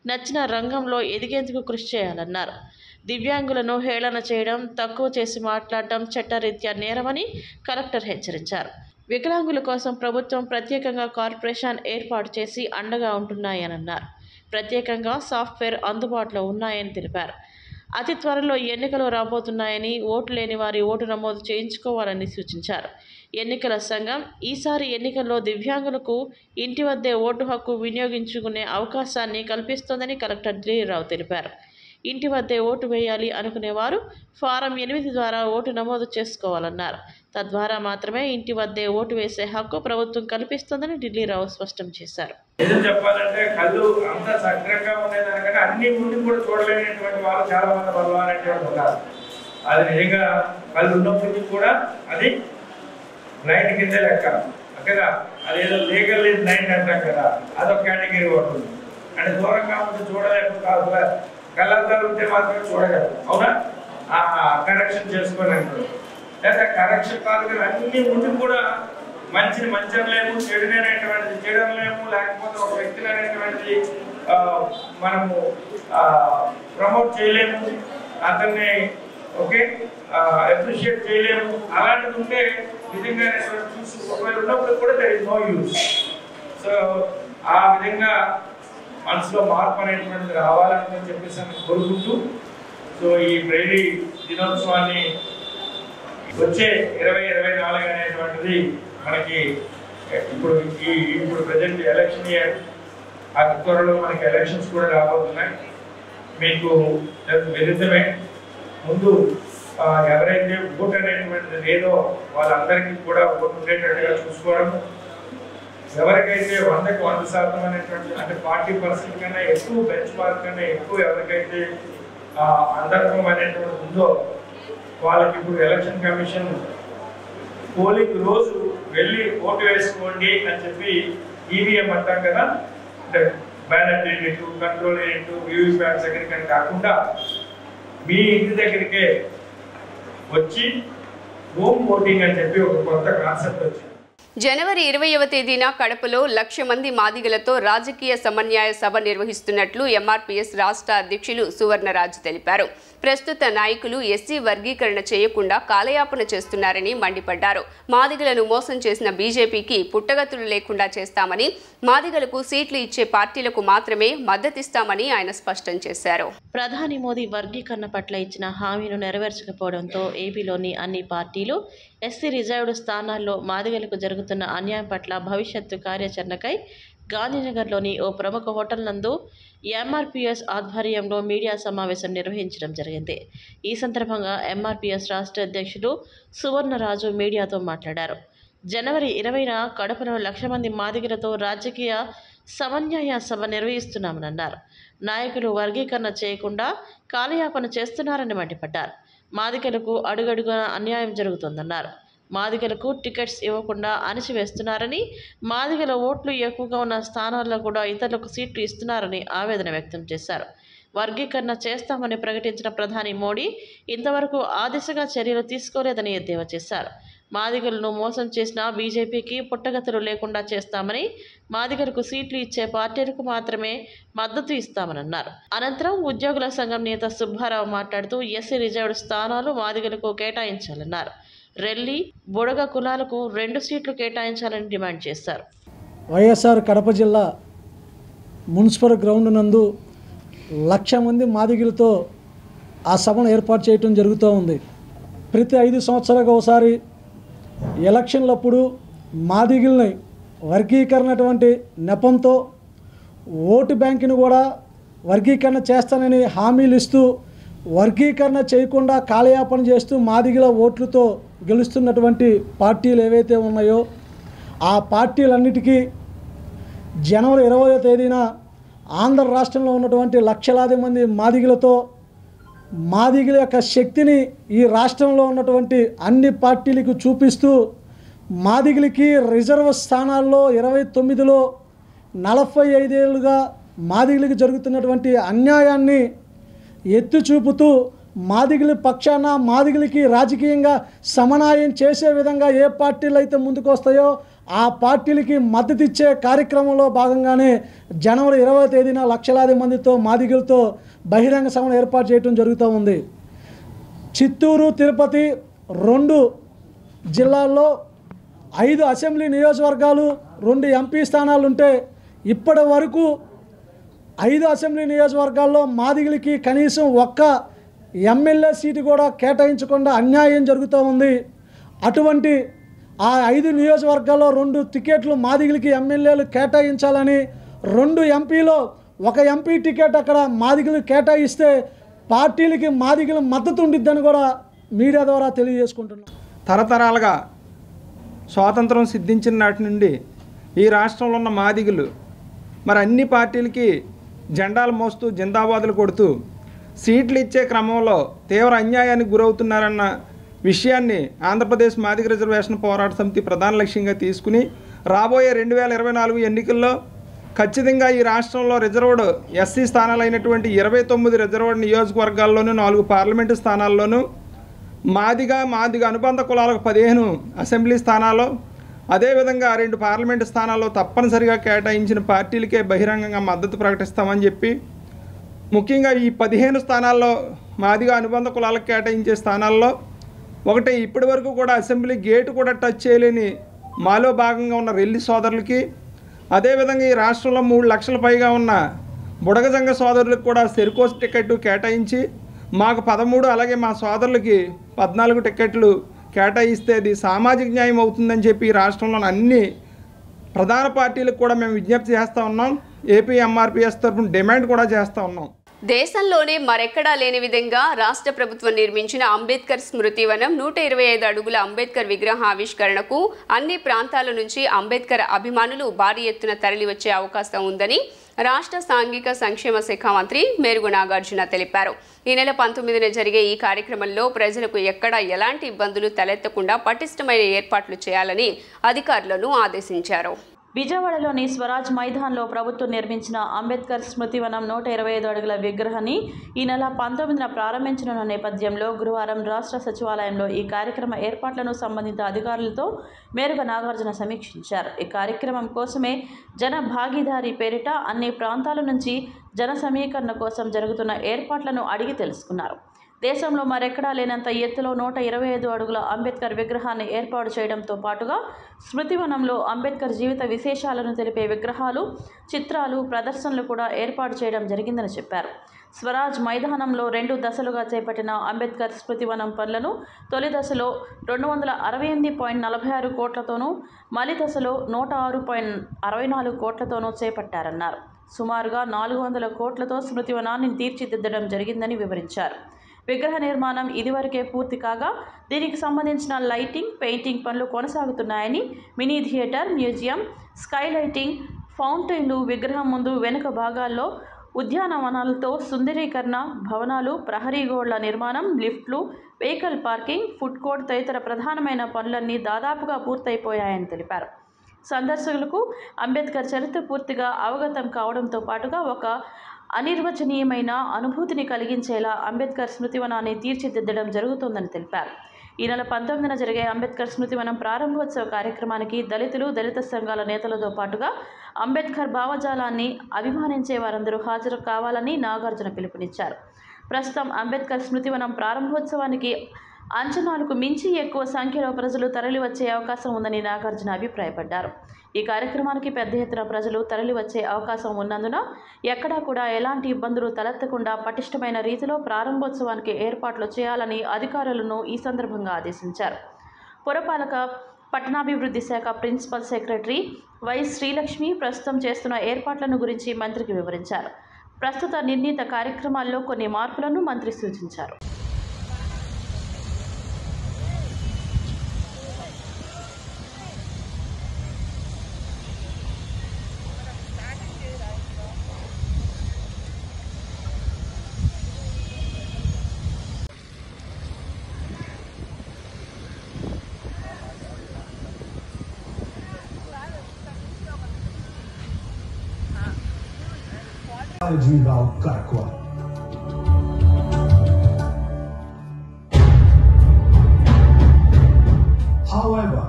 నచ్చిన రంగంలో ఎదిగేందుకు కృషి చేయాలన్నారు. దివ్యాంగులను హేళన చేయడం, తక్కువ చేసి మాట్లాడటం చట్టరీత్యా నేరమని కలెక్టర్ హెచ్చరించారు. వికలాంగుల కోసం ప్రభుత్వం ప్రత్యేకంగా కార్పొరేషన్ ఏర్పాటు చేసి అండగా ఉంటున్నాయన్నారు. ప్రత్యేకంగా సాఫ్ట్వేర్ అందుబాటులో ఉన్నాయని తెలిపారు. అతి త్వరలో ఎన్నికలు రాబోతున్నాయని, ఓటు లేని వారి ఓటు నమోదు చేయించుకోవాలని సూచించారు. ఎన్నికల సంఘం ఈసారి ఎన్నికల్లో దివ్యాంగులకు ఇంటి వద్దే ఓటు హక్కు వినియోగించుకునే అవకాశాన్ని కల్పిస్తోందని కలెక్టర్ ఢిల్లీరావు తెలిపారు. ఇంటి వద్దే ఓటు వేయాలి అనుకునేవారు ఫారం 8 ద్వారా ఓటు నమోదు చేసుకోవాలన్నారు. తద్వారా మాత్రమే ఇంటి వద్దే ఓటు వేసే హక్కు ప్రభుత్వం కల్పిస్తోందని ఢిల్లీరావు స్పష్టం చేశారు. ఏదో చెప్పాలంటే కళ్ళు అంతా సక్రంగా ఉండేదానికంటే అన్ని ముందు కూడా చూడలేనటువంటి వాళ్ళు చాలా మంది బలవారైనటువంటి ఉన్నారు. అది నిజంగా కళ్ళు ఉన్నప్పటికీ కూడా అది బ్లైండ్ కిందే లెక్క కదా. అదేదో లీగల్ బ్లైండ్ అంటాం కదా, అదొక కేటగిరీ పడుతుంది. అంటే దూరంగా ఉంటే చూడలేకపోతే కళ్ళంతా ఉంటే మాత్రమే చూడగలరు. అవునా? కరెక్షన్ చేసుకోలేము. లేదా కరెక్షన్ కాదు కానీ అన్ని ఉండి కూడా మంచిని మంచి లేము, చెడునైనటువంటిది చెడలేము, లేకపోతే ఒక వ్యక్తిని అనేటువంటిది మనము ప్రమోట్ చేయలేము. అతన్ని ఓకే అప్రిషియేట్ చేయలేము. అలాంటిది ఉంటే నిజంగా చూసి ఒకవేళ ఉన్నప్పుడు కూడా there is no use. So ఆ విధంగా మనసులో మార్పు అనేటువంటిది రావాలని చెప్పేసి అని కోరుకుంటూ, సో ఈ బ్రెయిలీ దినోత్సవాన్ని వచ్చే 2024 అనేటువంటిది మనకి ఇప్పుడు ప్రజెంట్ ఎలక్షన్ ఇయర్, ఆ త్వరలో మనకి ఎలక్షన్స్ కూడా రాబోతున్నాయి. మీకు విరుద్ధమే. ముందు ఎవరైతే ఓటు అనేటువంటిది లేదో వాళ్ళందరికీ కూడా ఓటు ఉండేటట్టుగా చూసుకోవడం, ఎవరికైతే 100కి 100% అనేటువంటి అంటే 40% కన్నా ఎక్కువ బెంచ్ మార్క్ కన్నా ఎక్కువ ఎవరికైతే అందరికం అనేటువంటి ఉందో వాళ్ళకి ఇప్పుడు ఎలక్షన్ కమిషన్ పోలింగ్ రోజు వెళ్ళి ఓటు వేసుకోండి అని చెప్పి ఈవీఎం అంటాం కదా, అంటే ballot unit, control unit, VVPAT దగ్గరికి కాకుండా మీ ఇంటి దగ్గరికే వచ్చి హోమ్ ఓటింగ్ అని చెప్పి ఒక కొత్త కాన్సెప్ట్ వచ్చింది. జనవరి 20వ తేదీన కడపలో 1,00,000 మంది మాదిగలతో రాజకీయ సమన్వయ సభ నిర్వహిస్తున్నట్లు ఎంఆర్పీఎస్ రాష్ట్ర అధ్యక్షులు సువర్ణరాజు తెలిపారు. ప్రస్తుత నాయకులు ఎస్సీ వర్గీకరణ చేయకుండా కాలయాపన చేస్తున్నారని మండిపడ్డారు. మాదిగలను మోసం చేసిన బీజేపీకి పుట్టగతులు లేకుండా చేస్తామని, మాదిగలకు సీట్లు ఇచ్చే పార్టీలకు మాత్రమే మద్దతిస్తామని ఆయన స్పష్టం చేశారు. ప్రధాని మోదీ వర్గీకరణ పట్ల ఇచ్చిన హామీను నెరవేర్చకపోవడంతో ఏపీలోని అన్ని పార్టీలు ఎస్సీ రిజర్వ్డ్ స్థానాల్లో మాదిగలకు జరుగుతున్న అన్యాయం పట్ల భవిష్యత్తు కార్యాచరణకై గాంధీనగర్లోని ఓ ప్రముఖ హోటల్ నందు ఎంఆర్పీఎస్ ఆధ్వర్యంలో మీడియా సమావేశం నిర్వహించడం జరిగింది. ఈ సందర్భంగా ఎంఆర్పీఎస్ రాష్ట్ర అధ్యక్షుడు సువర్ణరాజు మీడియాతో మాట్లాడారు. జనవరి 20న కడపలో 1,00,000 మంది మాదిగలతో రాజకీయ సమన్వయ సభ నిర్వహిస్తున్నామన్నారు. నాయకులు వర్గీకరణ చేయకుండా కాలయాపన చేస్తున్నారని మండిపడ్డారు. మాదిగలకు అడుగడుగున అన్యాయం జరుగుతుందన్నారు. మాదిగలకు టికెట్స్ ఇవ్వకుండా అణిచివేస్తున్నారని, మాదిగల ఓట్లు ఎక్కువగా ఉన్న స్థానాల్లో కూడా ఇతరులకు సీట్లు ఇస్తున్నారని ఆవేదన వ్యక్తం చేశారు. వర్గీకరణ చేస్తామని ప్రకటించిన ప్రధాని మోడీ ఇంతవరకు ఆ దిశగా చర్యలు తీసుకోలేదని ఎద్దేవా చేశారు. మాదిగలను మోసం చేసిన బీజేపీకి పుట్టగతులు లేకుండా చేస్తామని, మాదిగలకు సీట్లు ఇచ్చే పార్టీలకు మాత్రమే మద్దతు ఇస్తామన్నారు. అనంతరం ఉద్యోగుల సంఘం నేత సుబ్బారావు మాట్లాడుతూ ఎస్సీ రిజర్వ్డ్ స్థానాలు మాదిగలకు కేటాయించాలన్నారు. రెల్లి, బుడగ కులాలకు 2 సీట్లు కేటాయించాలని డిమాండ్ చేశారు. వైఎస్ఆర్ కడప జిల్లా మున్సిపల్ గ్రౌండ్ నందు 1,00,000 మంది మాదిగలతో ఆ సభను ఏర్పాటు చేయడం జరుగుతూ ఉంది. ప్రతి 5 సంవత్సరాలకు ఒకసారి ఎలక్షన్లప్పుడు మాదిగల్ని వర్గీకరణటువంటి నెపంతో ఓటు బ్యాంకును కూడా వర్గీకరణ చేస్తానని హామీలు ఇస్తూ వర్గీకరణ చేయకుండా కాలయాపన చేస్తూ మాదిగల ఓట్లతో గెలుస్తున్నటువంటి పార్టీలు ఏవైతే ఉన్నాయో ఆ పార్టీలన్నిటికీ జనవరి 20వ తేదీన ఆంధ్ర రాష్ట్రంలో ఉన్నటువంటి లక్షలాది మంది మాదిగలతో మాదిగల యొక్క శక్తిని ఈ రాష్ట్రంలో ఉన్నటువంటి అన్ని పార్టీలకు చూపిస్తూ మాదిగలకి రిజర్వ్ స్థానాల్లో 29లో 45 ఏళ్ళుగా మాదిగలకు జరుగుతున్నటువంటి అన్యాయాన్ని ఎత్తి చూపుతూ మాదిగల పక్షాన మాదిగలకి రాజకీయంగా సమన్వయం చేసే విధంగా ఏ పార్టీలు అయితే ముందుకు వస్తాయో ఆ పార్టీలకి మద్దతు ఇచ్చే కార్యక్రమంలో భాగంగానే జనవరి 20వ తేదీన లక్షలాది మందితో మాదిగలతో బహిరంగ సభను ఏర్పాటు చేయడం జరుగుతూ ఉంది. చిత్తూరు, తిరుపతి 2 జిల్లాల్లో 5 అసెంబ్లీ నియోజకవర్గాలు, 2 ఎంపీ స్థానాలు ఉంటే ఇప్పటి వరకు 5 అసెంబ్లీ నియోజకవర్గాల్లో మాదిగలకి కనీసం ఒక్క ఎమ్మెల్యే సీటు కూడా కేటాయించకుండా అన్యాయం జరుగుతూ ఉంది. అటువంటి ఆ 5 నియోజకవర్గాల్లో 2 టికెట్లు మాదిగలకి ఎమ్మెల్యేలు కేటాయించాలని, 2 ఎంపీలో 1 ఎంపీ టికెట్ అక్కడ మాదిగలు కేటాయిస్తే పార్టీలకి మాదిగల మద్దతు ఉండిద్దని కూడా మీడియా ద్వారా తెలియజేసుకుంటున్నాం. తరతరాలుగా స్వాతంత్రం సిద్ధించిన నాటి నుండి ఈ రాష్ట్రంలో ఉన్న మాదిగలు మరి అన్ని పార్టీలకి జెండాలు మోస్తూ జిందాబాదులు కొడుతూ సీట్లు ఇచ్చే క్రమంలో తీవ్ర అన్యాయానికి గురవుతున్నారన్న విషయాన్ని ఆంధ్రప్రదేశ్ మాదిగ రిజర్వేషన్ పోరాట సమితి ప్రధాన లక్ష్యంగా తీసుకుని రాబోయే 2024 ఎన్నికల్లో ఖచ్చితంగా ఈ రాష్ట్రంలో రిజర్వ్డ్ ఎస్సీ స్థానాలైనటువంటి 29 రిజర్వ్డ్ నియోజకవర్గాల్లోనూ 4 పార్లమెంటు స్థానాల్లోనూ మాదిగ అనుబంధ కులాలకు 15 అసెంబ్లీ స్థానాలు, అదేవిధంగా 2 పార్లమెంటు స్థానాల్లో తప్పనిసరిగా కేటాయించిన పార్టీలకే బహిరంగంగా మద్దతు ప్రకటిస్తామని చెప్పి ముఖ్యంగా ఈ 15 స్థానాల్లో మాదిగా అనుబంధ కులాలకు కేటాయించే స్థానాల్లో ఒకటి ఇప్పటి వరకు కూడా అసెంబ్లీ గేటు కూడా టచ్ చేయలేని మాలో భాగంగా ఉన్న రెల్లి సోదరులకి, అదేవిధంగా ఈ రాష్ట్రంలో 3 లక్షల పైగా ఉన్న బుడగజంగ సోదరులకు కూడా సెరికోస్ టికెట్ కేటాయించి మాకు 13, అలాగే మా సోదరులకి 14 టికెట్లు కేటాయిస్తే అది సామాజిక న్యాయం అవుతుందని చెప్పి ఈ రాష్ట్రంలోని అన్ని ప్రధాన పార్టీలకు కూడా మేము విజ్ఞప్తి చేస్తూ ఉన్నాం. ఏపీ ఎంఆర్పీఎస్ తరఫున డిమాండ్ కూడా చేస్తూ ఉన్నాం. దేశంలోనే మరెక్కడా లేని విధంగా రాష్ట్ర ప్రభుత్వం నిర్మించిన అంబేద్కర్ స్మృతివనం 125 అడుగుల అంబేద్కర్ విగ్రహ ఆవిష్కరణకు అన్ని ప్రాంతాల నుంచి అంబేద్కర్ అభిమానులు భారీ ఎత్తున తరలివచ్చే అవకాశం ఉందని రాష్ట్ర సాంఘిక సంక్షేమ శాఖ మంత్రి మేరుగు నాగార్జున తెలిపారు. ఈ నెల 19న జరిగే ఈ కార్యక్రమంలో ప్రజలకు ఎక్కడా ఎలాంటి ఇబ్బందులు తలెత్తకుండా పటిష్టమైన ఏర్పాట్లు చేయాలని అధికారులను ఆదేశించారు. విజయవాడలోని స్వరాజ్ మైదాన్లో ప్రభుత్వం నిర్మించిన అంబేద్కర్ స్మృతివనం 125 అడుగుల విగ్రహాన్ని ఈ నెల 19న ప్రారంభించనున్న నేపథ్యంలో గురువారం రాష్ట్ర సచివాలయంలో ఈ కార్యక్రమ ఏర్పాట్లను సంబంధిత అధికారులతో మేరుగ నాగార్జున సమీక్షించారు. ఈ కార్యక్రమం కోసమే జన భాగీదారీ పేరిట అన్ని ప్రాంతాల నుంచి జన సమీకరణ కోసం జరుగుతున్న ఏర్పాట్లను అడిగి తెలుసుకున్నారు. దేశంలో మరెక్కడా లేనంత ఎత్తులో 125 అడుగుల అంబేద్కర్ విగ్రహాన్ని ఏర్పాటు చేయడంతో పాటుగా స్మృతివనంలో అంబేద్కర్ జీవిత విశేషాలను తెలిపే విగ్రహాలు, చిత్రాలు, ప్రదర్శనలు కూడా ఏర్పాటు చేయడం జరిగిందని చెప్పారు. స్వరాజ్ మైదానంలో 2 దశలుగా చేపట్టిన అంబేద్కర్ స్మృతివనం పనులను తొలి దశలో 268.46 కోట్లతోనూ, మలి దశలో 106.64 కోట్లతోనూ చేపట్టారన్నారు. సుమారుగా 400 కోట్లతో స్మృతివనాన్ని తీర్చిదిద్దడం జరిగిందని వివరించారు. విగ్రహ నిర్మాణం ఇదివరకే పూర్తి కాగా దీనికి సంబంధించిన లైటింగ్, పెయింటింగ్ పనులు కొనసాగుతున్నాయని, mini theatre, museum, sky lighting, ఫౌంటైన్లు, విగ్రహం ముందు వెనుక భాగాల్లో ఉద్యానవనాలతో సుందరీకరణ, భవనాలు, ప్రహరీ గోడల నిర్మాణం, లిఫ్ట్లు, వెహికల్ పార్కింగ్, ఫుడ్ కోర్ట్ తదితర ప్రధానమైన పనులన్నీ దాదాపుగా పూర్తయిపోయాయని తెలిపారు. సందర్శకులకు అంబేద్కర్ చరిత్ర పూర్తిగా అవగతం కావడంతో పాటుగా ఒక అనిర్వచనీయమైన అనుభూతిని కలిగించేలా అంబేద్కర్ స్మృతివనాన్ని తీర్చిదిద్దడం జరుగుతోందని తెలిపారు. ఈ నెల 19న జరిగే అంబేద్కర్ స్మృతివనం ప్రారంభోత్సవ కార్యక్రమానికి దళితులు, దళిత సంఘాల నేతలతో పాటుగా అంబేద్కర్ భావజాలాన్ని అభిమానించే వారందరూ హాజరు కావాలని నాగార్జున పిలుపునిచ్చారు. ప్రస్తుతం అంబేద్కర్ స్మృతివనం ప్రారంభోత్సవానికి అంచనాలకు మించి ఎక్కువ సంఖ్యలో ప్రజలు తరలివచ్చే అవకాశం ఉందని నాగార్జున అభిప్రాయపడ్డారు. ఈ కార్యక్రమానికి పెద్ద ఎత్తున ప్రజలు తరలివచ్చే అవకాశం ఉన్నందున ఎక్కడా కూడా ఎలాంటి ఇబ్బందులు తలెత్తకుండా పటిష్టమైన రీతిలో ప్రారంభోత్సవానికి ఏర్పాట్లు చేయాలని అధికారులను ఈ సందర్భంగా ఆదేశించారు. పురపాలక పట్టణాభివృద్ధి శాఖ ప్రిన్సిపల్ సెక్రటరీ వై శ్రీలక్ష్మి ప్రస్తుతం చేస్తున్న ఏర్పాట్లను గురించి మంత్రికి వివరించారు. ప్రస్తుత నిర్ణీత కార్యక్రమాల్లో కొన్ని మార్పులను మంత్రి సూచించారు. However,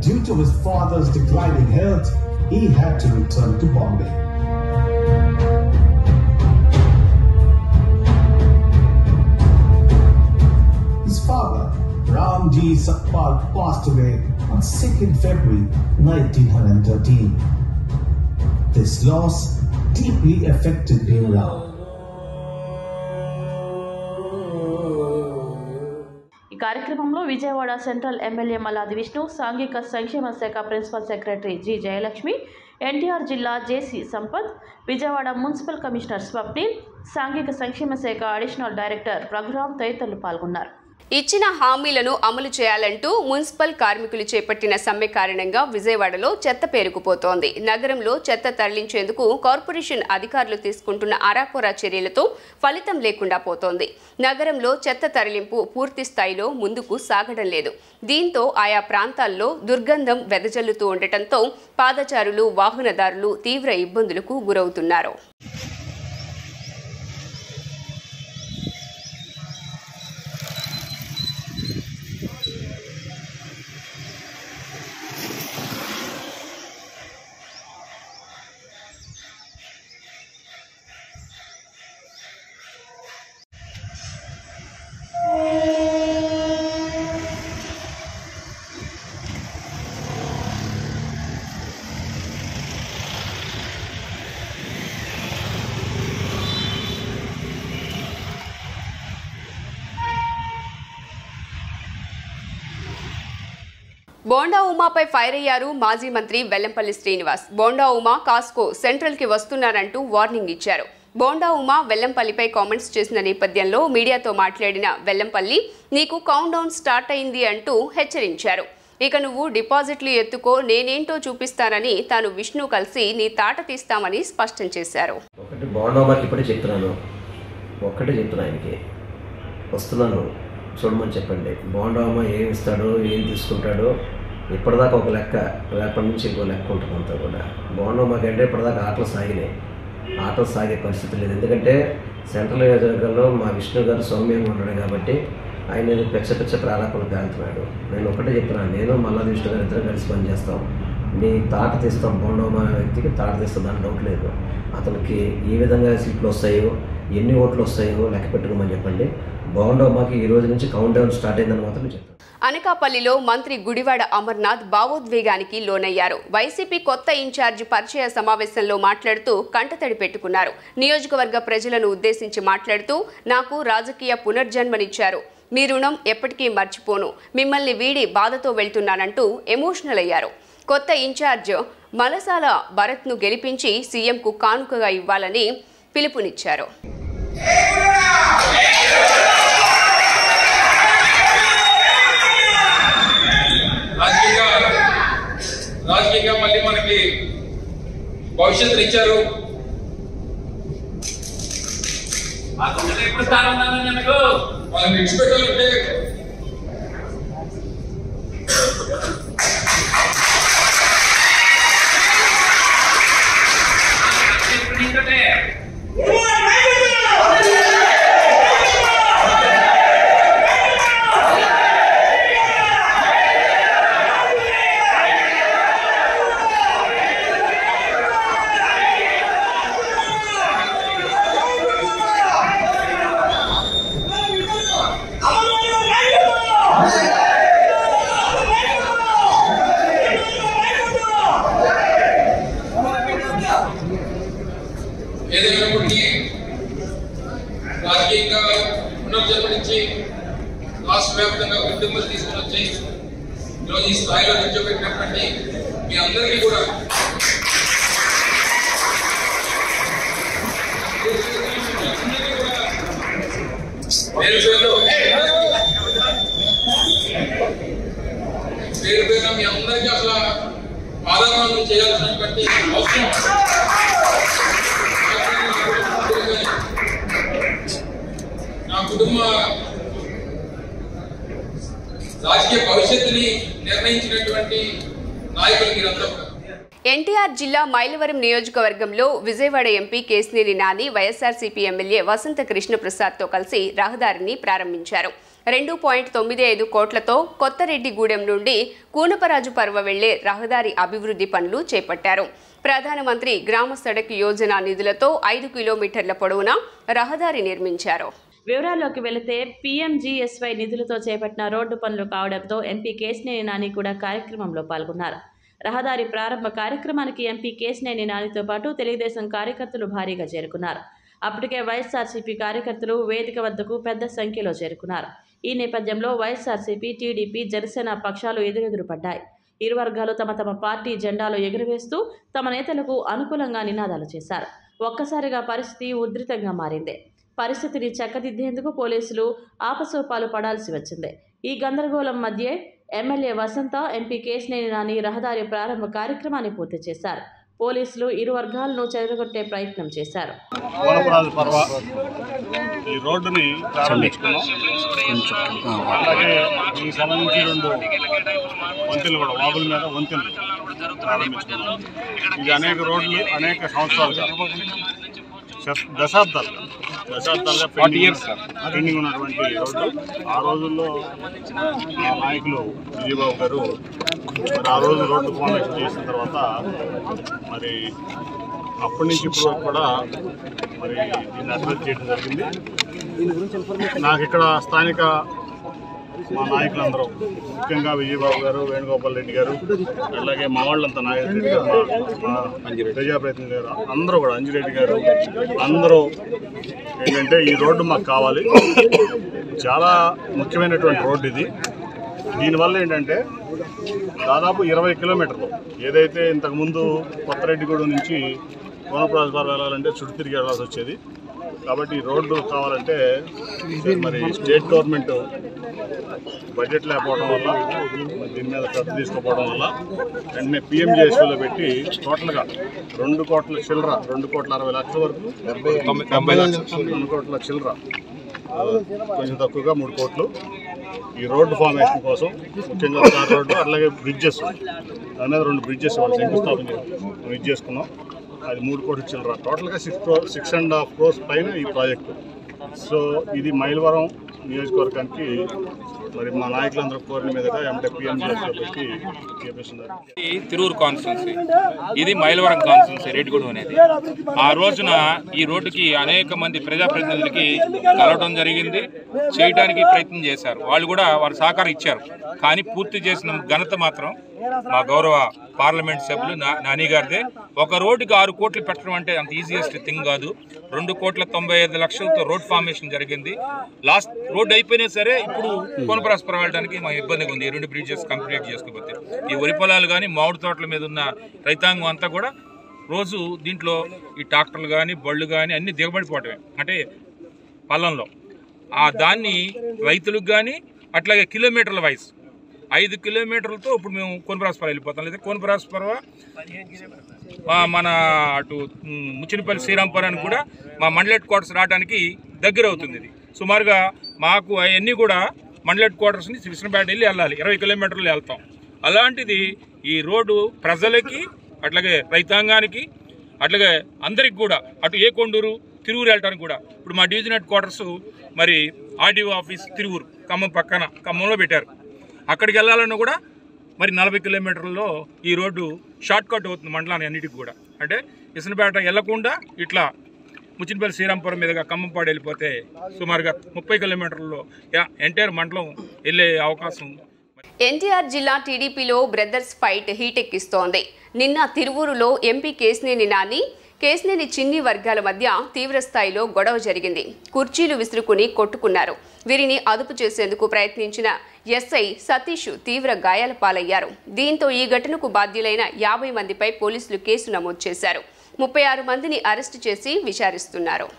due to his father's declining health, he had to return to Bombay. His father, Ramji Satpal, passed away on 2nd February 1913. This loss deeply affected Bhimrao. ఈ కార్యక్రమంలో విజయవాడ సెంట్రల్ ఎమ్మెల్యే మల్లాది విష్ణు, సాంఘిక సంక్షేమ శాఖ principal secretary G Jayalakshmi, NTR జిల్లా JC Sampath, Vijayawada municipal commissioner Swapnil, సాంఘిక సంక్షేమ శాఖ additional director Raghuram తదితరులు పాల్గొన్నారు. ఇచ్చిన హామీలను అమలు చేయాలంటూ మున్సిపల్ కార్మికులు చేపట్టిన సమ్మె కారణంగా విజయవాడలో చెత్త పేరుకుపోతోంది. నగరంలో చెత్త తరలించేందుకు కార్పొరేషన్ అధికారులు తీసుకుంటున్న అరాకొరా చర్యలతో ఫలితం లేకుండా పోతోంది. నగరంలో చెత్త తరలింపు పూర్తి స్థాయిలో ముందుకు సాగడం లేదు. దీంతో ఆయా ప్రాంతాల్లో దుర్గంధం వెదజల్లుతూ ఉండటంతో పాదచారులు, వాహనదారులు తీవ్ర ఇబ్బందులకు గురవుతున్నారు. బోండా ఉమాపై ఫైర్ అయ్యారు మాజీ మంత్రి వెల్లంపల్లి శ్రీనివాస్. బోండా ఉమా కాస్కో సెంట్రల్కి వస్తున్నారంటూ వార్నింగ్ ఇచ్చారు. బోండా ఉమా వెల్లంపల్లిపై కామెంట్స్ చేసిన నేపథ్యంలో మీడియాతో మాట్లాడిన వెల్లంపల్లి, నీకు కౌంట్ డౌన్ స్టార్ట్ అయింది అంటూ హెచ్చరించారు. ఇక నువ్వు డిపాజిట్లు ఎత్తుకో, నేనేంటో చూపిస్తానని తాను విష్ణు కలిసి నీ తాట తీస్తామని స్పష్టం చేశారు. బోండా ఉమాకి ఇప్పుడే చెప్తున్నాను, ఒక్కటే చెప్తున్నా, ఆయనకి వస్తున్నాను చూడమని చెప్పండి. బోండా ఉమా ఏమి ఇస్తాడో ఏం తీసుకుంటాడో ఇప్పటిదాకా ఒక లెక్క, రేపటి నుంచి ఇంకో లెక్క ఉంటుంది అంతా కూడా. బోండా ఉమాకి అంటే ఇప్పటిదాకా ఆటలు సాగినాయి, ఆటలు సాగే పరిస్థితి లేదు. ఎందుకంటే సెంట్రల్ నియోజకవర్గంలో మా విష్ణు గారు సౌమ్యంగా ఉన్నాడు కాబట్టి ఆయన పెచ్చ ప్రారంభాలు పేలుతున్నాడు. నేను ఒకటే చెప్తున్నాను, నేను మల్లా విష్ణు గారు ఇద్దరు కలిసి పనిచేస్తాం, నీ తాట తీస్తాం. బోండా ఉమా వ్యక్తికి తాట తీస్తాం, దాని డౌట్ లేదు. అతనికి ఏ విధంగా సీట్లు వస్తాయో, ఎన్ని ఓట్లు వస్తాయో లెక్క పెట్టుకోమని చెప్పండి. బోండా ఉమాకి ఈ రోజు నుంచి కౌంట్ డౌన్ స్టార్ట్ అయిందని మాత్రం చెప్తాను. అనకాపల్లిలో మంత్రి గుడివాడ అమర్నాథ్ భావోద్వేగానికి లోనయ్యారు. వైసీపీ కొత్త ఇన్ఛార్జి పరిచయ సమావేశంలో మాట్లాడుతూ కంటతడి పెట్టుకున్నారు. నియోజకవర్గ ప్రజలను ఉద్దేశించి మాట్లాడుతూ, నాకు రాజకీయ పునర్జన్మనిచ్చారు, మీ రుణం ఎప్పటికీ మర్చిపోను, మిమ్మల్ని వీడి బాధతో వెళ్తున్నానంటూ ఎమోషనల్ అయ్యారు. కొత్త ఇన్ఛార్జ్ మలసాల భరత్ను గెలిపించి సీఎంకు కానుకగా ఇవ్వాలని పిలుపునిచ్చారు. రాజకీయంగా మళ్ళీ మనకి భవిష్యత్తుని ఇచ్చారు. ఎప్పుడు స్థానం వాళ్ళని విడిచిపెట్టాలంటే ఏదైనప్పటికీ రాజకీయంగా పునర్జన్మనిచ్చి రాష్ట్ర వ్యాప్తంగా గుర్తింపులు తీసుకుని వచ్చి ఈరోజు ఈ స్థాయిలో నిల్చోబెట్టినటువంటి మీ అందరికీ కూడా పేరు పేరున మీ అందరికీ అసలు పాదాభావం చేయాల్సినటువంటి అవసరం నా కుటుంబ రాజకీయ భవిష్యత్తుని నిర్ణయించినటువంటి నాయకులు మీరంతా. ఎన్టీఆర్ జిల్లా మైలవరం నియోజకవర్గంలో విజయవాడ ఎంపీ కేశినేని నాని వైఎస్ఆర్సీపీ ఎమ్మెల్యే వసంత కృష్ణప్రసాద్తో కలిసి రహదారిని ప్రారంభించారు. 2.95 కోట్లతో కొత్తరెడ్డిగూడెం నుండి కూనపరాజు పర్వ వెళ్లే రహదారి అభివృద్ధి పనులు చేపట్టారు. ప్రధానమంత్రి గ్రామ సడక్ యోజన నిధులతో 5 కిలోమీటర్ల పొడవున రహదారి నిర్మించారు. వివరాల్లోకి వెళితే పీఎంజీఎస్వై నిధులతో చేపట్టిన రోడ్డు పనులు కావడంతో ఎంపీ కేశినేని నాని కూడా కార్యక్రమంలో పాల్గొన్నారు. రహదారి ప్రారంభ కార్యక్రమానికి ఎంపీ కేశినేని నానితో పాటు తెలుగుదేశం కార్యకర్తలు భారీగా చేరుకున్నారు. అప్పటికే వైఎస్ఆర్సీపీ కార్యకర్తలు వేదిక వద్దకు పెద్ద సంఖ్యలో చేరుకున్నారు. ఈ నేపథ్యంలో వైఎస్ఆర్సీపీ, టీడీపీ, జనసేన పక్షాలు ఎదురెదురు పడ్డాయి. ఇరు వర్గాలు తమ తమ పార్టీ జెండాలు ఎగురవేస్తూ తమ నేతలకు అనుకూలంగా నినాదాలు చేశారు. ఒక్కసారిగా పరిస్థితి ఉధృతంగా మారింది. పరిస్థితిని చక్కదిద్దేందుకు పోలీసులు ఆపసోపాలు పడాల్సి వచ్చింది. ఈ గందరగోళం మధ్య ఎమ్మెల్యే వసంత, ఎంపీ కేశినేని నాని రహదారి ప్రారంభ కార్యక్రమాన్ని పూర్తి చేశారు. పోలీసులు ఇరు వర్గాలను చెదరగొట్టే ప్రయత్నం చేశారు. ఈ రోడ్డుని ప్రారంభించుకున్నాం. అలాగే ఈ సంబంధించి 2 వంతెనలు కూడా వాగుల మీద వంతెనలు ప్రారంభించుకున్నాం. ఇది అనేక రోడ్లు అనేక సంవత్సరాలుగా దశాబ్దాలుగా పెండింగ్ ఉన్నటువంటి రోడ్డు. ఆ రోజుల్లో మా నాయకులు విజయబాబు గారు ఆ రోజు రోడ్డు ఫార్మేషన్ చేసిన తర్వాత మరి అప్పటి నుంచి ఇప్పుడు వరకు కూడా మరి దీన్ని అభివృద్ధి చేయడం జరిగింది. నాకు ఇక్కడ స్థానిక మా నాయకులందరూ, ముఖ్యంగా విజయబాబు గారు, వేణుగోపాల్ రెడ్డి గారు, అలాగే మా వాళ్ళంతా నాగరెడ్డి గారు, మా ప్రజాప్రతినిధి గారు, అందరూ కూడా అంజిరెడ్డి గారు, అందరూ ఏంటంటే ఈ రోడ్డు మాకు కావాలి, చాలా ముఖ్యమైనటువంటి రోడ్డు ఇది. దీనివల్ల ఏంటంటే దాదాపు 20 కిలోమీటర్లు ఏదైతే ఇంతకుముందు కొత్తరెడ్డిగూడెం నుంచి కోనప్రాజుపాలెం వెళ్ళాలంటే చుట్టూ తిరిగి వెళ్ళాల్సి వచ్చేది. కాబట్టి రోడ్డు కావాలంటే మరి స్టేట్ గవర్నమెంట్ బడ్జెట్ లేకపోవడం వల్ల దీని మీద శ్రద్ధ తీసుకోపోవడం వల్ల వెంటనే PMJSలో పెట్టి టోటల్గా 2 కోట్ల చిల్లర 2,60,00,000 వరకు 2 కోట్ల చిల్లర కొంచెం తక్కువగా 3 కోట్లు ఈ రోడ్డు ఫార్మేషన్ కోసం ముఖ్యంగా తార్ రోడ్డు అలాగే బ్రిడ్జెస్ దాని మీద 2 బ్రిడ్జెస్ వాళ్ళు శంకుస్థాపన ఇది చేసుకున్నాం. అది 3 కోట్ల చిల్లర టోటల్గా 6.5 crores పైన ఈ ప్రాజెక్టు. సో ఇది మైలవరం నియోజకవర్గానికి మరి మా నాయకులందరూ కోరిన మీదట PMJSలో పెట్టి చేపిస్తున్నారు. తిరూరు కాన్స్టిట్యున్సీ, ఇది మైలవరం కాన్స్టిట్యున్సీ రెడ్డిగూడెం అనేది. ఆ రోజున ఈ రోడ్డుకి అనేక మంది ప్రజాప్రతినిధులకి కలవడం జరిగింది, చేయడానికి ప్రయత్నం చేశారు. వాళ్ళు కూడా వారు సహకారం ఇచ్చారు. కానీ పూర్తి చేసిన ఘనత మాత్రం మా గౌరవ పార్లమెంట్ సభ్యులు నాని గారిదే. ఒక రోడ్డుకి 6 కోట్లు పెట్టడం అంటే అంత ఈజియెస్ట్ థింగ్ కాదు. 2,95,00,000తో రోడ్ ఫార్మేషన్ జరిగింది. లాస్ట్ రోడ్ అయిపోయినా సరే ఇప్పుడు కోనప్రాజుపాలెం వెళ్ళడానికి మాకు ఇబ్బందిగా ఉంది. ఈ 2 బ్రిడ్జెస్ కంప్లీట్ చేసుకోకపోతే ఈ వరి పొలాలు కానీ మామిడి తోటల మీద ఉన్న రైతాంగం అంతా కూడా రోజు దీంట్లో ఈ ట్రాక్టర్లు కానీ బళ్ళు కానీ అన్ని దిగబడిపోవటమే, అంటే పల్లంలో దాన్ని రైతులకు కానీ అట్లాగే కిలోమీటర్ల వైజ్ 5 కిలోమీటర్లతో ఇప్పుడు మేము కోనప్రాజుపాలెం వెళ్ళిపోతాం. లేదా కోనప్రాజుపాలెం మన అటు ముచ్చినపల్లి శ్రీరాంపురానికి కూడా మా మండల్ హెడ్ క్వార్టర్స్ రావడానికి దగ్గర అవుతుంది. ఇది సుమారుగా మాకు అవన్నీ కూడా మండల్ హెడ్ క్వార్టర్స్ నుంచి విష్ణుపేట వెళ్ళాలి, 20 కిలోమీటర్లు వెళ్తాం. అలాంటిది ఈ రోడ్డు ప్రజలకి అట్లాగే రైతాంగానికి అట్లాగే అందరికి కూడా అటు ఏ కొండూరు తిరువురు వెళ్ళడానికి కూడా ఇప్పుడు మా డివిజన్ హెడ్ క్వార్టర్స్ మరి RDO ఆఫీస్ తిరువురు ఖమ్మం పక్కన ఖమ్మంలో పెట్టారు. అక్కడికి వెళ్ళాలన్నా కూడా మరి 40 కిలోమీటర్లలో ఈ రోడ్డు షార్ట్ కట్ అవుతుంది మండలాన్ని అన్నిటికి కూడా. అంటే విష్ణుపేట వెళ్లకుండా ఇట్లా ముచ్చినపల్లి శ్రీరాంపురం మీదుగా ఖమ్మంపాడు వెళ్ళిపోతే సుమారుగా 30 కిలోమీటర్లలో ఎంటైర్ మండలం వెళ్ళే అవకాశం. ఎన్టీఆర్ జిల్లా టీడీపీలో బ్రదర్స్ ఫైట్ హీటెక్కిస్తోంది. నిన్న తిరువూరులో ఎంపీ కేశినేని నాని, కేశినేని చిన్ని వర్గాల మధ్య తీవ్ర స్థాయిలో గొడవ జరిగింది. కుర్చీలు విసురుకుని కొట్టుకున్నారు. వీరిని అదుపు చేసేందుకు ప్రయత్నించిన ఎస్ఐ సతీష్ తీవ్ర గాయాల పాలయ్యారు. దీంతో ఈ ఘటనకు బాధ్యులైన 50 మందిపై పోలీసులు కేసు నమోదు చేశారు. 36 మందిని అరెస్టు చేసి విచారిస్తున్నారు.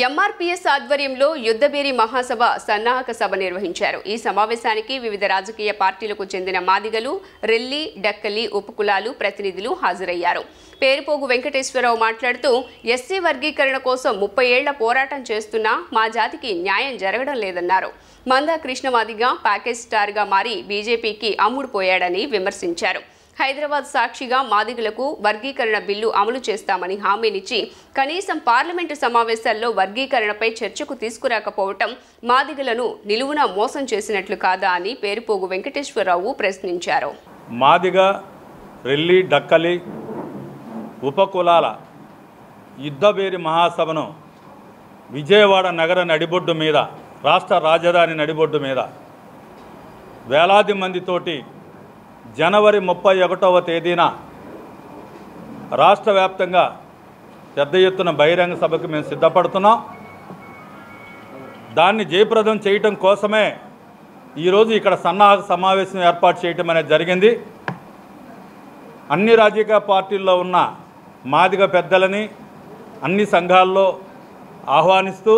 ఎంఆర్పీఎస్ ఆధ్వర్యంలో యుద్ధబేరి మహాసభ సన్నాహక సభ నిర్వహించారు. ఈ సమావేశానికి వివిధ రాజకీయ పార్టీలకు చెందిన మాదిగలు, రెల్లి, డక్కలి, ఉపకులాలు ప్రతినిధులు హాజరయ్యారు. పేరుపోగు వెంకటేశ్వరరావు మాట్లాడుతూ ఎస్సీ వర్గీకరణ కోసం 30 ఏళ్ల పోరాటం చేస్తున్నా మా జాతికి న్యాయం జరగడం లేదన్నారు. మందా కృష్ణమాదిగా ప్యాకేజ్ స్టార్గా మారి బీజేపీకి అమ్ముడుపోయాడని విమర్శించారు. హైదరాబాద్ సాక్షిగా మాదిగలకు వర్గీకరణ బిల్లు అమలు చేస్తామని హామీనిచ్చి కనీసం పార్లమెంటు సమావేశాల్లో వర్గీకరణపై చర్చకు తీసుకురాకపోవటం మాదిగలను నిలువున మోసం చేసినట్లు కాదా అని పేరుపోగు వెంకటేశ్వరరావు ప్రశ్నించారు. మాదిగ, రెల్లి, డక్కలి, ఉపకులాల యుద్ధబేరి మహాసభను విజయవాడ నగర నడిబొడ్డు మీద, రాష్ట్ర రాజధాని నడిబొడ్డు మీద వేలాది మందితోటి జనవరి 31వ తేదీన రాష్ట్ర వ్యాప్తంగా పెద్ద ఎత్తున బహిరంగ సభకు మేము సిద్ధపడుతున్నాం. దాన్ని జయప్రదం చేయటం కోసమే ఈరోజు ఇక్కడ సన్నాహక సమావేశం ఏర్పాటు చేయటం అనేది జరిగింది. అన్ని రాజకీయ పార్టీల్లో ఉన్న మాదిగ పెద్దలని అన్ని సంఘాల్లో ఆహ్వానిస్తూ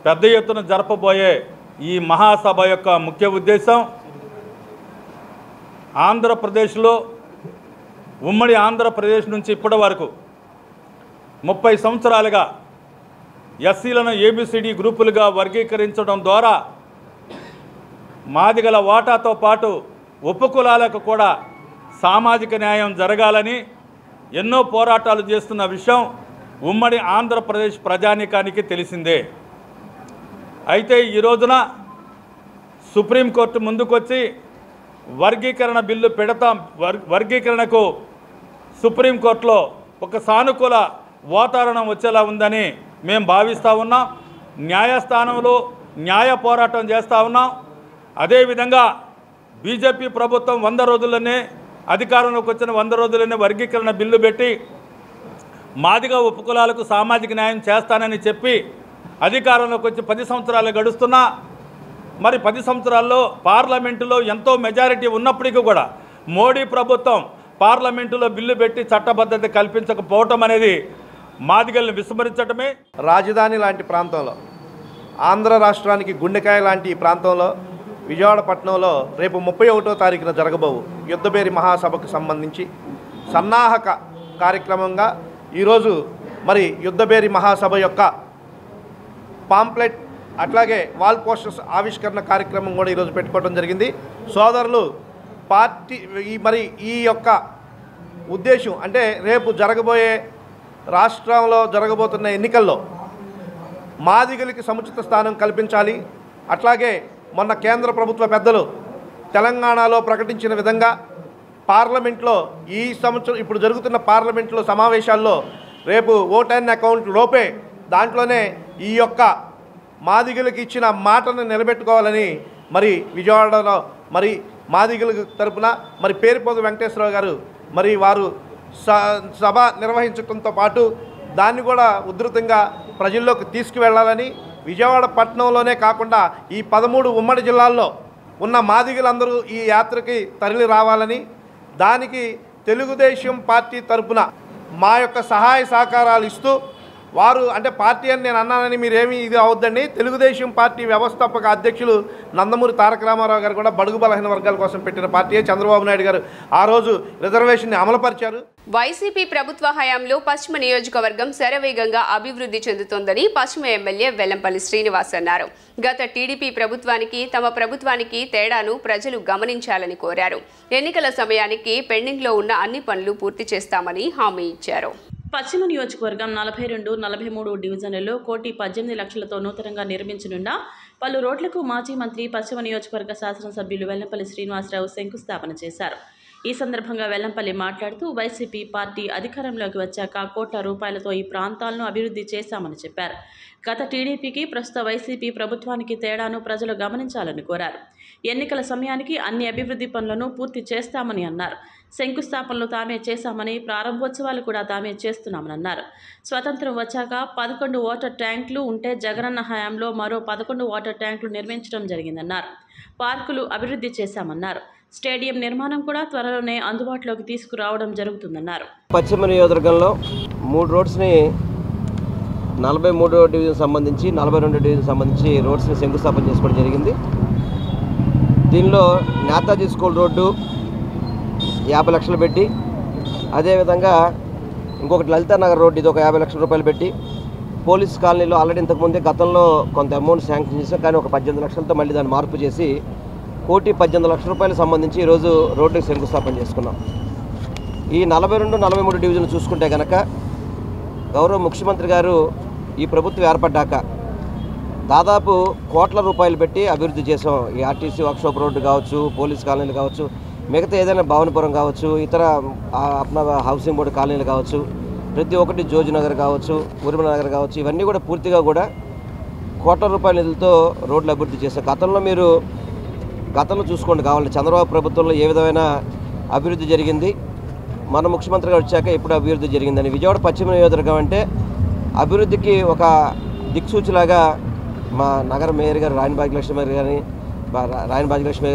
పెద్ద ఎత్తున జరపబోయే ఈ మహాసభ యొక్క ముఖ్య ఉద్దేశం ఆంధ్రప్రదేశ్లో, ఉమ్మడి ఆంధ్రప్రదేశ్ నుంచి ఇప్పటి వరకు 30 సంవత్సరాలుగా ఎస్సీలను ఏబిసిడి గ్రూపులుగా వర్గీకరించడం ద్వారా మాదిగల వాటాతో పాటు ఉపకులాలకు కూడా సామాజిక న్యాయం జరగాలని ఎన్నో పోరాటాలు చేస్తున్న విషయం ఉమ్మడి ఆంధ్రప్రదేశ్ ప్రజానీకానికి తెలిసిందే. అయితే ఈ రోజున సుప్రీంకోర్టు ముందుకొచ్చి వర్గీకరణ బిల్లు పెడతాం, వర్గీకరణకు సుప్రీంకోర్టులో ఒక సానుకూల వాతావరణం వచ్చేలా ఉందని మేము భావిస్తూ ఉన్నాం. న్యాయస్థానంలో న్యాయ పోరాటం చేస్తూ ఉన్నాం. అదేవిధంగా బీజేపీ ప్రభుత్వం 100 రోజుల్లోనే అధికారంలోకి వచ్చిన 100 రోజుల్లోనే వర్గీకరణ బిల్లు పెట్టి మాదిగ ఉపకులాలకు సామాజిక న్యాయం చేస్తానని చెప్పి అధికారంలోకి వచ్చి 10 సంవత్సరాలు గడుస్తున్నా మరి 10 సంవత్సరాల్లో పార్లమెంటులో ఎంతో మెజారిటీ ఉన్నప్పటికీ కూడా మోడీ ప్రభుత్వం పార్లమెంటులో బిల్లు పెట్టి చట్టబద్ధత కల్పించకపోవటం అనేది మాదిగల్ని విస్మరించడమే. రాజధాని లాంటి ప్రాంతంలో, ఆంధ్ర రాష్ట్రానికి గుండెకాయ లాంటి ఈ ప్రాంతంలో, విజయవాడ పట్టణంలో రేపు 31వ తారీఖున జరగబోవు యుద్ధబేరి మహాసభకు సంబంధించి సన్నాహక కార్యక్రమంగా ఈరోజు మరి యుద్ధబేరి మహాసభ యొక్క పాంప్లెట్ అట్లాగే వాల్ పోస్టర్స్ ఆవిష్కరణ కార్యక్రమం కూడా ఈరోజు పెట్టుకోవడం జరిగింది. సోదరులు పార్టీ మరి ఈ యొక్క ఉద్దేశం అంటే రేపు జరగబోయే రాష్ట్రంలో జరగబోతున్న ఎన్నికల్లో మాదిగలకి సముచిత స్థానం కల్పించాలి. అట్లాగే మొన్న కేంద్ర ప్రభుత్వ పెద్దలు తెలంగాణలో ప్రకటించిన విధంగా పార్లమెంట్లో ఈ సంవత్సరం ఇప్పుడు జరుగుతున్న పార్లమెంట్లో సమావేశాల్లో రేపు ఓట్ అండ్ అకౌంట్ లోపే దాంట్లోనే ఈ యొక్క మాదిగలకు ఇచ్చిన మాటను నిలబెట్టుకోవాలని మరి విజయవాడలో మరి మాదిగల తరపున మరి పేరుపోగు వెంకటేశ్వరరావు గారు మరి వారు సభ నిర్వహించడంతో పాటు దాన్ని కూడా ఉధృతంగా ప్రజల్లోకి తీసుకువెళ్ళాలని, విజయవాడ పట్టణంలోనే కాకుండా ఈ 13 ఉమ్మడి జిల్లాల్లో ఉన్న మాదిగలందరూ ఈ యాత్రకి తరలి రావాలని, దానికి తెలుగుదేశం పార్టీ తరపున మా యొక్క సహాయ సహకారాలు ఇస్తూ వారు అంటే పార్టీ అని నేను అన్నానని మీరేమీ ఇది అవద్దండి. తెలుగుదేశం పార్టీ వ్యవస్థాపక అధ్యక్షులు నందమూరి తారక రామారావు గారు కూడా బడుగు బలహీన వర్గాల కోసం పెట్టిన పార్టీ. చంద్రబాబు నాయుడు గారు ఆ రోజు రిజర్వేషన్ని అమలుపరిచారు. వైసీపీ ప్రభుత్వ హయాంలో పశ్చిమ నియోజకవర్గం శరవేగంగా అభివృద్ధి చెందుతోందని పశ్చిమ ఎమ్మెల్యే వెల్లంపల్లి శ్రీనివాస్ అన్నారు. గత టీడీపీ ప్రభుత్వానికి తమ ప్రభుత్వానికి తేడాను ప్రజలు గమనించాలని కోరారు. ఎన్నికల సమయానికి పెండింగ్లో ఉన్న అన్ని పనులు పూర్తి చేస్తామని హామీ ఇచ్చారు. పశ్చిమ నియోజకవర్గం 42, 43 డివిజన్లలో 1,18 లక్షలతో నూతనంగా నిర్మించనున్న పలు రోడ్లకు మాజీ మంత్రి పశ్చిమ నియోజకవర్గ శాసనసభ్యులు వెల్లంపల్లి శ్రీనివాసరావు శంకుస్థాపన చేశారు. ఈ సందర్భంగా వెల్లంపల్లి మాట్లాడుతూ వైసీపీ పార్టీ అధికారంలోకి వచ్చాక కోట్ల రూపాయలతో ఈ ప్రాంతాలను అభివృద్ధి చేశామని చెప్పారు. గత టీడీపీకి ప్రస్తుత వైసీపీ ప్రభుత్వానికి తేడాను ప్రజలు గమనించాలని కోరారు. ఎన్నికల సమయానికి అన్ని అభివృద్ధి పనులను పూర్తి చేస్తామని అన్నారు. శంకుస్థాపనలు తామే చేశామని, ప్రారంభోత్సవాలు కూడా తామే చేస్తున్నామని అన్నారు. స్వతంత్రం వచ్చాక 11 వాటర్ ట్యాంకులు ఉంటే జగనన్న హయాంలో మరో 11 వాటర్ ట్యాంకులు నిర్మించడం జరిగిందన్నారు. పార్కులు అభివృద్ధి చేశామన్నారు. స్టేడియం నిర్మాణం కూడా త్వరలోనే అందుబాటులోకి తీసుకురావడం జరుగుతుందన్నారు. పశ్చిమ నియోజకవర్గంలో 3 రోడ్స్ని 43వ డివిజన్ సంబంధించి 42వ డివిజన్ సంబంధించి రోడ్స్ని శంకుస్థాపన చేసుకోవడం జరిగింది. దీనిలో నేతాజీ స్కూల్ రోడ్డు 50 లక్షలు పెట్టి, అదేవిధంగా ఇంకొకటి లలితా నగర్ రోడ్డు ఇది ఒక 50 లక్షల రూపాయలు పెట్టి, పోలీస్ కాలనీలో ఆల్రెడీ ఇంతకుముందే గతంలో కొంత అమౌంట్ శాంక్షన్ చేసాం, కానీ ఒక 18 లక్షలతో మళ్ళీ దాన్ని మార్పు చేసి 1,18 లక్షల రూపాయలు సంబంధించి ఈరోజు రోడ్డుకి శంకుస్థాపన చేసుకున్నాం. ఈ 42, 43 డివిజన్లు చూసుకుంటే కనుక గౌరవ ముఖ్యమంత్రి గారు ఈ ప్రభుత్వం ఏర్పడ్డాక దాదాపు కోట్ల రూపాయలు పెట్టి అభివృద్ధి చేసాం. ఈ ఆర్టీసీ వర్క్షాప్ రోడ్డు కావచ్చు, పోలీస్ కాలనీలు కావచ్చు, మిగతా ఏదైనా భవనపురం కావచ్చు, ఇతర హౌసింగ్ బోర్డు కాలనీలు కావచ్చు, ప్రతి ఒక్కటి జోజినగర్ కావచ్చు, ఉరిమల నగర్ కావచ్చు, ఇవన్నీ కూడా పూర్తిగా కూడా కోట్ల రూపాయల నిధులతో రోడ్లు అభివృద్ధి చేశాం. గతంలో చూసుకోండి, కావాలంటే చంద్రబాబు ప్రభుత్వంలో ఏ విధమైన అభివృద్ధి జరిగింది, మన ముఖ్యమంత్రి గారు వచ్చాక ఎప్పుడు అభివృద్ధి జరిగిందని. విజయవాడ పశ్చిమ నియోజకవర్గం అంటే అభివృద్ధికి ఒక దిక్సూచిలాగా మా నగర మేయర్ గారు రాయన భాగ్యలక్ష్మి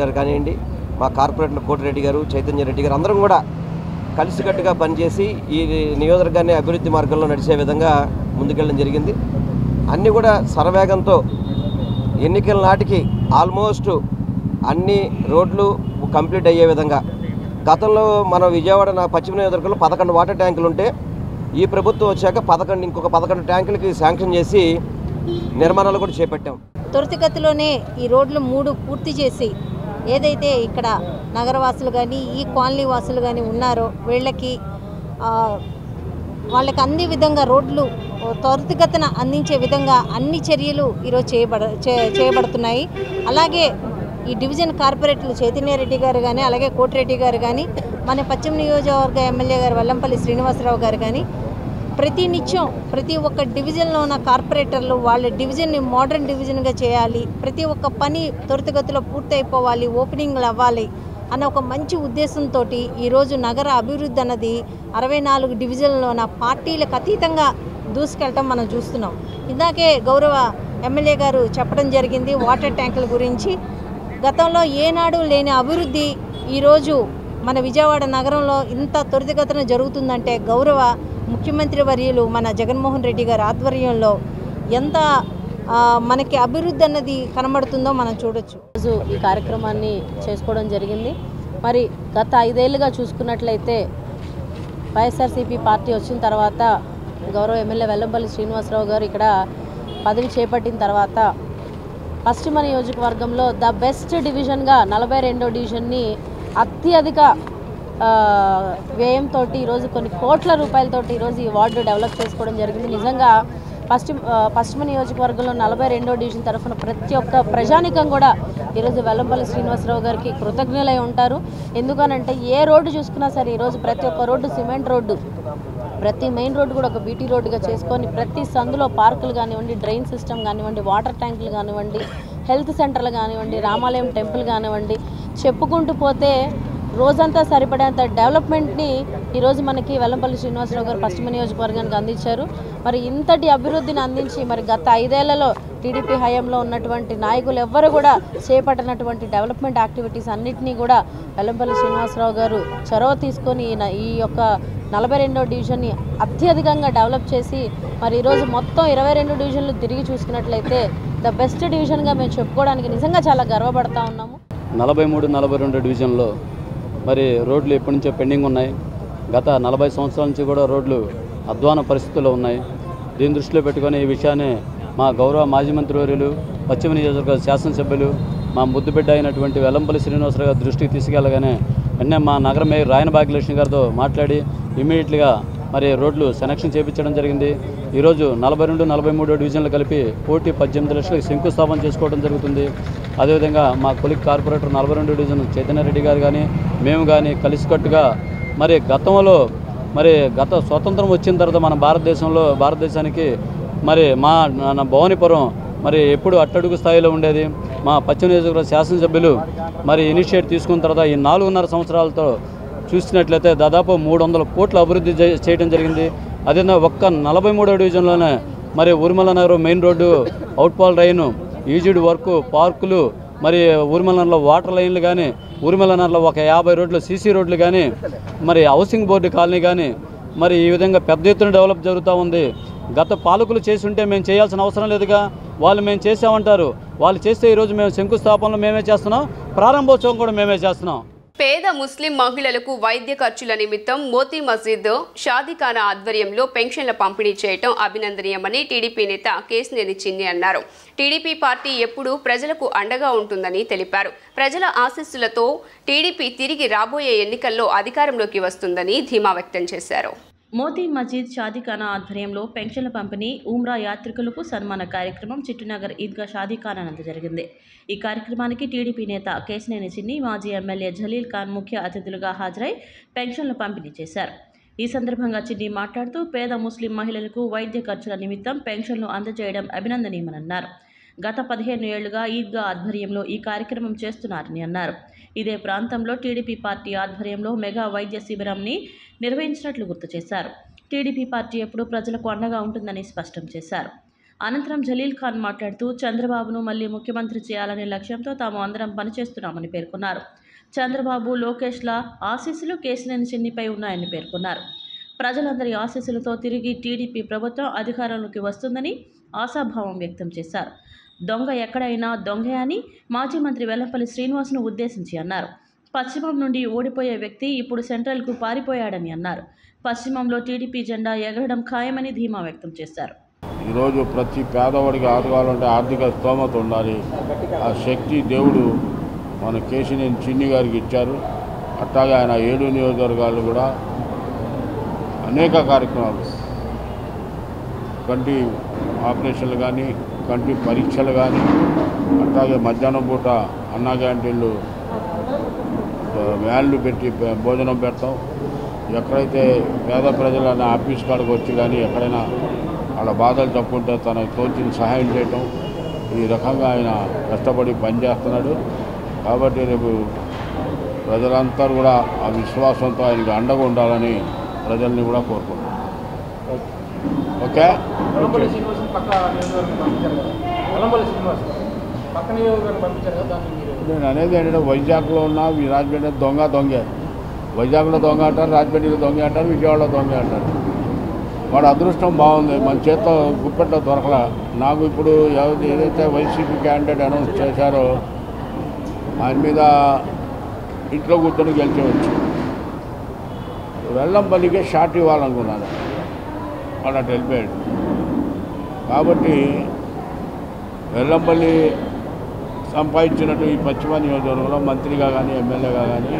గారు కానివ్వండి, మా కార్పొరేటర్ కోటిరెడ్డి గారు, చైతన్య రెడ్డి గారు అందరం కూడా కలిసికట్టుగా పనిచేసి ఈ నియోజకవర్గాన్ని అభివృద్ధి మార్గంలో నడిచే విధంగా ముందుకెళ్ళడం జరిగింది. అన్నీ కూడా శరవేగంతో ఎన్నికల నాటికి ఆల్మోస్ట్ అన్ని రోడ్లు కంప్లీట్ అయ్యే విధంగా. గతంలో మన విజయవాడ పశ్చిమ నియోజకవర్గంలో 11 వాటర్ ట్యాంకులు ఉంటే ఈ ప్రభుత్వం వచ్చాక ఇంకొక 11 ట్యాంకులకి శాంక్షన్ చేసి నిర్మాణాలు కూడా చేపట్టాం. త్వరితగతిలోనే ఈ రోడ్లు 3 పూర్తి చేసి ఏదైతే ఇక్కడ నగరవాసులు కానీ ఈ కాలనీ వాసులు కానీ ఉన్నారో వాళ్ళకి అన్ని విధంగా రోడ్లు త్వరితగతిన అందించే విధంగా అన్ని చర్యలు ఈరోజు చేయబడుతున్నాయి. అలాగే ఈ డివిజన్ కార్పొరేటర్లు చైతన్య రెడ్డి గారు కానీ, అలాగే కోటిరెడ్డి గారు కానీ, మన పశ్చిమ నియోజకవర్గ ఎమ్మెల్యే గారు వెల్లంపల్లి శ్రీనివాసరావు గారు కానీ ప్రతినిత్యం ప్రతి ఒక్క డివిజన్లో ఉన్న కార్పొరేటర్లు వాళ్ళ డివిజన్ని మోడర్న్ డివిజన్గా చేయాలి, ప్రతి ఒక్క పని త్వరితగతిలో పూర్తయిపోవాలి, ఓపెనింగ్లు అవ్వాలి అన్న ఒక మంచి ఉద్దేశంతో ఈరోజు నగర అభివృద్ధి అన్నది 64 డివిజన్లోన పార్టీలకు అతీతంగా దూసుకెళ్ళటం మనం చూస్తున్నాం. ఇందాకే గౌరవ ఎమ్మెల్యే గారు చెప్పడం జరిగింది వాటర్ ట్యాంకుల గురించి. గతంలో ఏనాడు లేని అభివృద్ధి ఈరోజు మన విజయవాడ నగరంలో ఇంత త్వరితగతిన జరుగుతుందంటే గౌరవ ముఖ్యమంత్రి వర్యులు మన జగన్మోహన్ రెడ్డి గారి ఆధ్వర్యంలో ఎంత మనకి అభివృద్ధి అన్నది కనబడుతుందో మనం చూడొచ్చు. రోజు ఈ కార్యక్రమాన్ని చేసుకోవడం జరిగింది. మరి గత 5 ఏళ్ళుగా చూసుకున్నట్లయితే వైఎస్ఆర్సీపీ పార్టీ వచ్చిన తర్వాత గౌరవ ఎమ్మెల్యే వెల్లంపల్లి శ్రీనివాసరావు గారు ఇక్కడ పదవి చేపట్టిన తర్వాత పశ్చిమ నియోజకవర్గంలో ద బెస్ట్ డివిజన్గా 42వ డివిజన్ని అత్యధిక వ్యయంతో ఈరోజు కొన్ని కోట్ల రూపాయలతో ఈరోజు ఈ వార్డు డెవలప్ చేసుకోవడం జరిగింది. నిజంగా పశ్చిమ నియోజకవర్గంలో 42వ డివిజన్ తరఫున ప్రతి ఒక్క ప్రజానికం కూడా ఈరోజు వెల్లంపల్లి శ్రీనివాసరావు గారికి కృతజ్ఞులై ఉంటారు. ఎందుకనంటే ఏ రోడ్డు చూసుకున్నా సరే ఈరోజు ప్రతి ఒక్క రోడ్డు సిమెంట్ రోడ్డు, ప్రతి మెయిన్ రోడ్డు కూడా ఒక బీటీ రోడ్డుగా చేసుకొని ప్రతి సందులో పార్కులు కానివ్వండి, డ్రైన్ సిస్టమ్ కానివ్వండి, వాటర్ ట్యాంకులు కానివ్వండి, హెల్త్ సెంటర్లు కానివ్వండి, రామాలయం టెంపుల్ కానివ్వండి, చెప్పుకుంటూ పోతే రోజంతా సరిపడేంత డెవలప్మెంట్ని ఈరోజు మనకి వెల్లంపల్లి శ్రీనివాసరావు గారు పశ్చిమ నియోజకవర్గానికి అందించారు. మరి ఇంతటి అభివృద్ధిని అందించి మరి గత 5 ఏళ్లలో టీడీపీ హయాంలో ఉన్నటువంటి నాయకులు ఎవ్వరు కూడా చేపట్టినటువంటి డెవలప్మెంట్ యాక్టివిటీస్ అన్నింటినీ కూడా వెల్లంపల్లి శ్రీనివాసరావు గారు చొరవ తీసుకొని ఈ యొక్క 42వ డివిజన్ని అత్యధికంగా డెవలప్ చేసి మరి ఈరోజు మొత్తం 22 డివిజన్లు తిరిగి చూసుకున్నట్లయితే ద బెస్ట్ డివిజన్గా మేము చెప్పుకోవడానికి నిజంగా చాలా గర్వపడతా ఉన్నాము. 43, 42 డివిజన్లో మరి రోడ్లు ఎప్పటి నుంచో పెండింగ్ ఉన్నాయి. గత 40 సంవత్సరాల నుంచి కూడా రోడ్లు అధ్వాన పరిస్థితుల్లో ఉన్నాయి. దీన్ని దృష్టిలో పెట్టుకొని ఈ విషయాన్ని మా గౌరవ మాజీ మంత్రివర్యులు, పశ్చిమ నియోజకవర్గ శాసనసభ్యులు, మా ముద్దుబిడ్డ అయినటువంటి వెల్లంపల్లి శ్రీనివాసరావు గారి దృష్టికి తీసుకెళ్ళగానే వెంటనే మా నగర మేయర్ రాయన భాగ్యలక్ష్మి గారితో మాట్లాడి ఇమ్మీడియట్గా మరి రోడ్లు సెలక్షన్ చేయించడం జరిగింది. ఈరోజు 42, 43 డివిజన్లు కలిపి 1,18 లక్షలకు శంకుస్థాపన చేసుకోవడం జరుగుతుంది. అదేవిధంగా మా కొలిక్ కార్పొరేటర్ 42 డివిజన్ చైతన్య రెడ్డి గారు కానీ మేము కానీ కలిసికట్టుగా మరి గతంలో గత స్వతంత్రం వచ్చిన తర్వాత మన భారతదేశానికి మరి మా భవానీపురం మరి ఎప్పుడు అట్టడుగు స్థాయిలో ఉండేది. మా పశ్చిమ నియోజకవర్గ శాసనసభ్యులు మరి ఇనిషియేట్ తీసుకున్న తర్వాత ఈ 4.5 సంవత్సరాలతో చూసినట్లయితే దాదాపు 300 కోట్ల అభివృద్ధి చేయడం జరిగింది. అదేవిధంగా ఒక్క 43వ డివిజన్లోనే మరి Urimala Nagar main road, outfall drain, ఈజీడ్ వర్క్, పార్కులు, మరి ఉరిమల నగర్లో వాటర్ లైన్లు కానీ, ఉరిమల నగర్లో ఒక 50 రోడ్లు సీసీ రోడ్లు కానీ, మరి హౌసింగ్ బోర్డు కాలనీ కానీ మరి ఈ విధంగా పెద్ద ఎత్తున డెవలప్ జరుగుతూ ఉంది. గత పాలకులు చేసి ఉంటే మేము చేయాల్సిన అవసరం లేదుగా. వాళ్ళు మేము చేసామంటారు. వాళ్ళు చేస్తే ఈరోజు మేము శంకుస్థాపనలు మేమే చేస్తున్నాం, ప్రారంభోత్సవం కూడా మేమే చేస్తున్నాం. పేద ముస్లిం మహిళలకు వైద్య ఖర్చుల నిమిత్తం మోతీ మస్జిద్ షాదీఖానా ఆధ్వర్యంలో పెన్షన్ల పంపిణీ చేయడం అభినందనీయమని టీడీపీ నేత కేశినేని చిన్ని అన్నారు. టీడీపీ పార్టీ ఎప్పుడూ ప్రజలకు అండగా ఉంటుందని తెలిపారు. ప్రజల ఆశీస్సులతో టీడీపీ తిరిగి రాబోయే ఎన్నికల్లో అధికారంలోకి వస్తుందని ధీమా వ్యక్తం చేశారు. మోతీ మస్జిద్ షాదీఖానా ఆధ్వర్యంలో పెన్షన్ల పంపిణీ, ఉమ్రా యాత్రికులకు సన్మాన కార్యక్రమం చిట్టునగర్ ఈద్గా షాదీఖానా నందు జరిగింది. ఈ కార్యక్రమానికి టీడీపీ నేత కేశినేని చిన్ని, మాజీ ఎమ్మెల్యే జలీల్ ఖాన్ ముఖ్య అతిథులుగా హాజరై పెన్షన్లు పంపిణీ చేశారు. ఈ సందర్భంగా చిన్ని మాట్లాడుతూ పేద ముస్లిం మహిళలకు వైద్య ఖర్చుల నిమిత్తం పెన్షన్లు అందజేయడం అభినందనీయమన్నారు. గత 15 ఏళ్లుగా ఈద్గా ఆధ్వర్యంలో ఈ కార్యక్రమం చేస్తున్నారని అన్నారు. ఇదే ప్రాంతంలో టీడీపీ పార్టీ ఆధ్వర్యంలో మెగా వైద్య శిబిరంని నిర్వహించినట్లు గుర్తు చేశారు. టీడీపీ పార్టీ ఎప్పుడూ ప్రజలకు అండగా ఉంటుందని స్పష్టం చేశారు. అనంతరం జలీల్ ఖాన్ మాట్లాడుతూ చంద్రబాబును మళ్లీ ముఖ్యమంత్రి చేయాలనే లక్ష్యంతో తాము అందరం పనిచేస్తున్నామని పేర్కొన్నారు. చంద్రబాబు, లోకేష్ల ఆశీస్సులు కేశినేని చిన్నిపై ఉన్నాయని పేర్కొన్నారు. ప్రజలందరి ఆశీస్సులతో తిరిగి టీడీపీ ప్రభుత్వం అధికారంలోకి వస్తుందని ఆశాభావం వ్యక్తం చేశారు. దొంగ ఎక్కడైనా దొంగే అని మాజీ మంత్రి వెల్లంపల్లి శ్రీనివాస్ను ఉద్దేశించి అన్నారు. పశ్చిమం నుండి ఓడిపోయే వ్యక్తి ఇప్పుడు సెంట్రల్కు పారిపోయాడని అన్నారు. పశ్చిమంలో టీడీపీ జెండా ఎగరడం ఖాయమని ధీమా వ్యక్తం చేశారు. ఈరోజు ప్రతి పేదవాడికి ఆదుకోవాలంటే ఆర్థిక స్తోమత ఉండాలి. ఆ శక్తి దేవుడు మన కేశినేని చిన్ని గారికి ఇచ్చారు. అట్లాగే ఆయన 7 నియోజకవర్గాలు కూడా అనేక కార్యక్రమాలు, కంటి ఆపరేషన్లు కానీ, కంటి పరీక్షలు కానీ, అట్లాగే మధ్యాహ్నం పూట అన్నా క్యాంటీన్లు వ్యాన్లు పెట్టి భోజనం పెడతాం. ఎక్కడైతే పేద ప్రజలైనా ఆఫీస్ కాడికి వచ్చి కానీ ఎక్కడైనా వాళ్ళ బాధలు తప్పుంటే తనకు తోచిన సహాయం చేయటం, ఈ రకంగా ఆయన కష్టపడి పనిచేస్తున్నాడు. కాబట్టి రేపు ప్రజలంతా కూడా ఆ విశ్వాసంతో ఆయనకి అండగా ఉండాలని ప్రజల్ని కూడా కోరుకుంటున్నాం. ఓకే, నేను అనేది ఏంటంటే వైజాగ్లో ఉన్న రాజమండ్రి దొంగే, వైజాగ్లో దొంగ అంటారు, రాజమండ్రిలో దొంగ అంటారు, విజయవాడలో దొంగ అంటారు. వాడు అదృష్టం బాగుంది, మన చేత్తో గుప్పెట్లో దొరకలా. నాకు ఇప్పుడు ఏదైతే వైసీపీ క్యాండిడేట్ అనౌన్స్ చేశారో ఆయన మీద ఇంట్లో కూర్చొని గెలిచేవచ్చు. వెల్లంపల్లికే షాట్ ఇవ్వాలనుకున్నాను, వాడు అటు వెళ్ళిపోయాడు. కాబట్టి వెల్లంపల్లి సంపాదించినట్టు ఈ పశ్చిమ నియోజకవర్గంలో మంత్రిగా కానీ, ఎమ్మెల్యేగా కానీ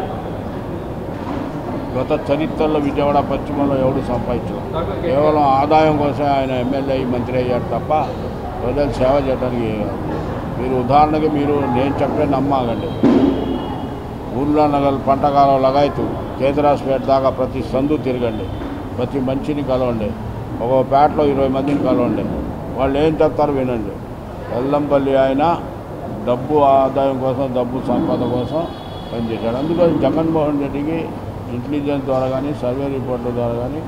గత చరిత్రలో విజయవాడ పశ్చిమలో ఎవడు సంపాదించలేదు. కేవలం ఆదాయం కోసం ఆయన ఎమ్మెల్యే మంత్రి అయ్యాడు తప్ప ప్రజలు సేవ చేయడానికి. మీరు ఉదాహరణకి నేను చెప్పే నమ్మాగండి, ఊర్లో నగలు పంటకాలం లగాయతు కేదరాస్పేట దాకా ప్రతి సందు తిరగండి, ప్రతి మనిషిని కలవండి, ఒక పేటలో 20 మందిని కలవండి. వాళ్ళు ఏం చెప్తారో వినండి. వెల్లంపల్లి ఆయన డబ్బు ఆదాయం కోసం, డబ్బు సంపద కోసం పనిచేశాడు. అందుకని జగన్మోహన్ రెడ్డికి ఇంటెలిజెన్స్ ద్వారా కానీ, సర్వే రిపోర్ట్ల ద్వారా కానీ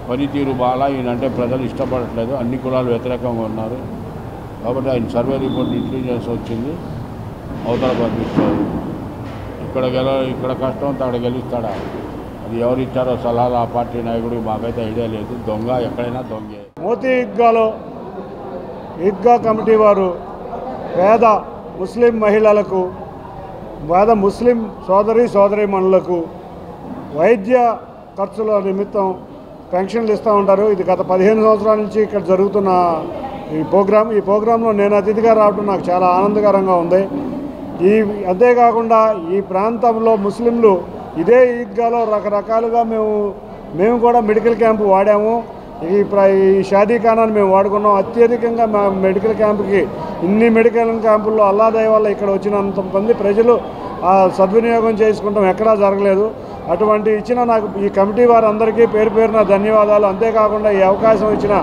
పనితీరు బాగా ఈయనంటే ప్రజలు ఇష్టపడట్లేదు, అన్ని కులాలు వ్యతిరేకంగా ఉన్నారు. కాబట్టి ఆయన సర్వే రిపోర్ట్ ఇంటెలిజెన్స్ వచ్చింది, అవతల పంపించారు. ఇక్కడ కష్టం అక్కడ గెలుస్తాడా, అది ఎవరు ఇచ్చారో సలహాలు ఆ పార్టీ నాయకుడికి మాకైతే ఐడియా లేదు. దొంగ ఎక్కడైనా దొంగే. మోతీ ఈద్గాలో ఈద్గా కమిటీ వారు పేద ముస్లిం మహిళలకు, పేద ముస్లిం సోదరీమణులకు వైద్య ఖర్చుల నిమిత్తం పెన్షన్లు ఇస్తూ ఉంటారు. ఇది గత 15 సంవత్సరాల నుంచి ఇక్కడ జరుగుతున్న ఈ ప్రోగ్రాంలో నేను అతిథిగా రావడం నాకు చాలా ఆనందకరంగా ఉంది. అంతేకాకుండా ఈ ప్రాంతంలో ముస్లింలు ఇదే ఈద్గాలో రకరకాలుగా మేము కూడా మెడికల్ క్యాంపు వాడాము. ఈ షాదీఖానాన్ని మేము వాడుకున్నాం. అత్యధికంగా మా మెడికల్ క్యాంపుకి ఇన్ని మెడికల్ క్యాంపుల్లో అల్లా దయ వల్ల ఇక్కడ వచ్చినంత మంది ప్రజలు సద్వినియోగం చేసుకుంటాం ఎక్కడా జరగలేదు. అటువంటి ఇచ్చిన నాకు ఈ కమిటీ వారందరికీ పేరు పేరున ధన్యవాదాలు. అంతేకాకుండా ఈ అవకాశం ఇచ్చిన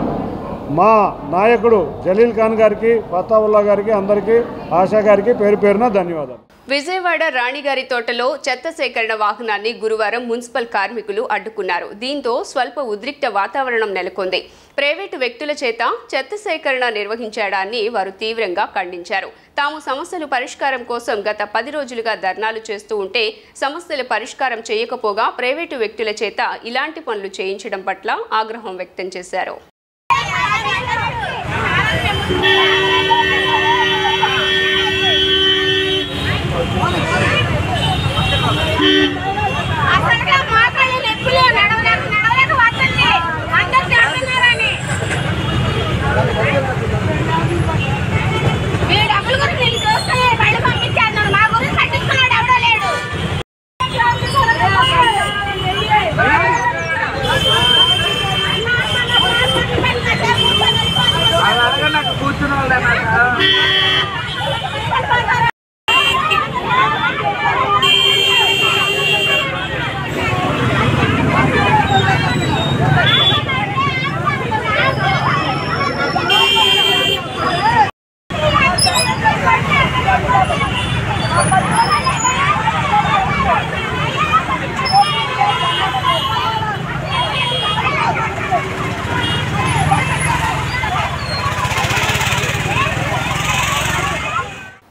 మా నాయకుడు జలీల్ ఖాన్ గారికి, ఫతావుల్లా గారికి, అందరికీ, ఆశా గారికి పేరు పేరున ధన్యవాదాలు. విజయవాడ రాణిగారి తోటలో చెత్త సేకరణ వాహనాన్ని గురువారం మున్సిపల్ కార్మికులు అడ్డుకున్నారు. దీంతో స్వల్ప ఉద్రిక్త వాతావరణం నెలకొంది. ప్రైవేటు వ్యక్తుల చేత చెత్త సేకరణ నిర్వహించడాన్ని వారు తీవ్రంగా ఖండించారు. తాము సమస్యలు పరిష్కారం కోసం గత 10 రోజులుగా ధర్నాలు చేస్తూ ఉంటే సమస్యల పరిష్కారం చేయకపోగా ప్రైవేటు వ్యక్తుల చేత ఇలాంటి పనులు చేయించడం పట్ల ఆగ్రహం వ్యక్తం చేశారు.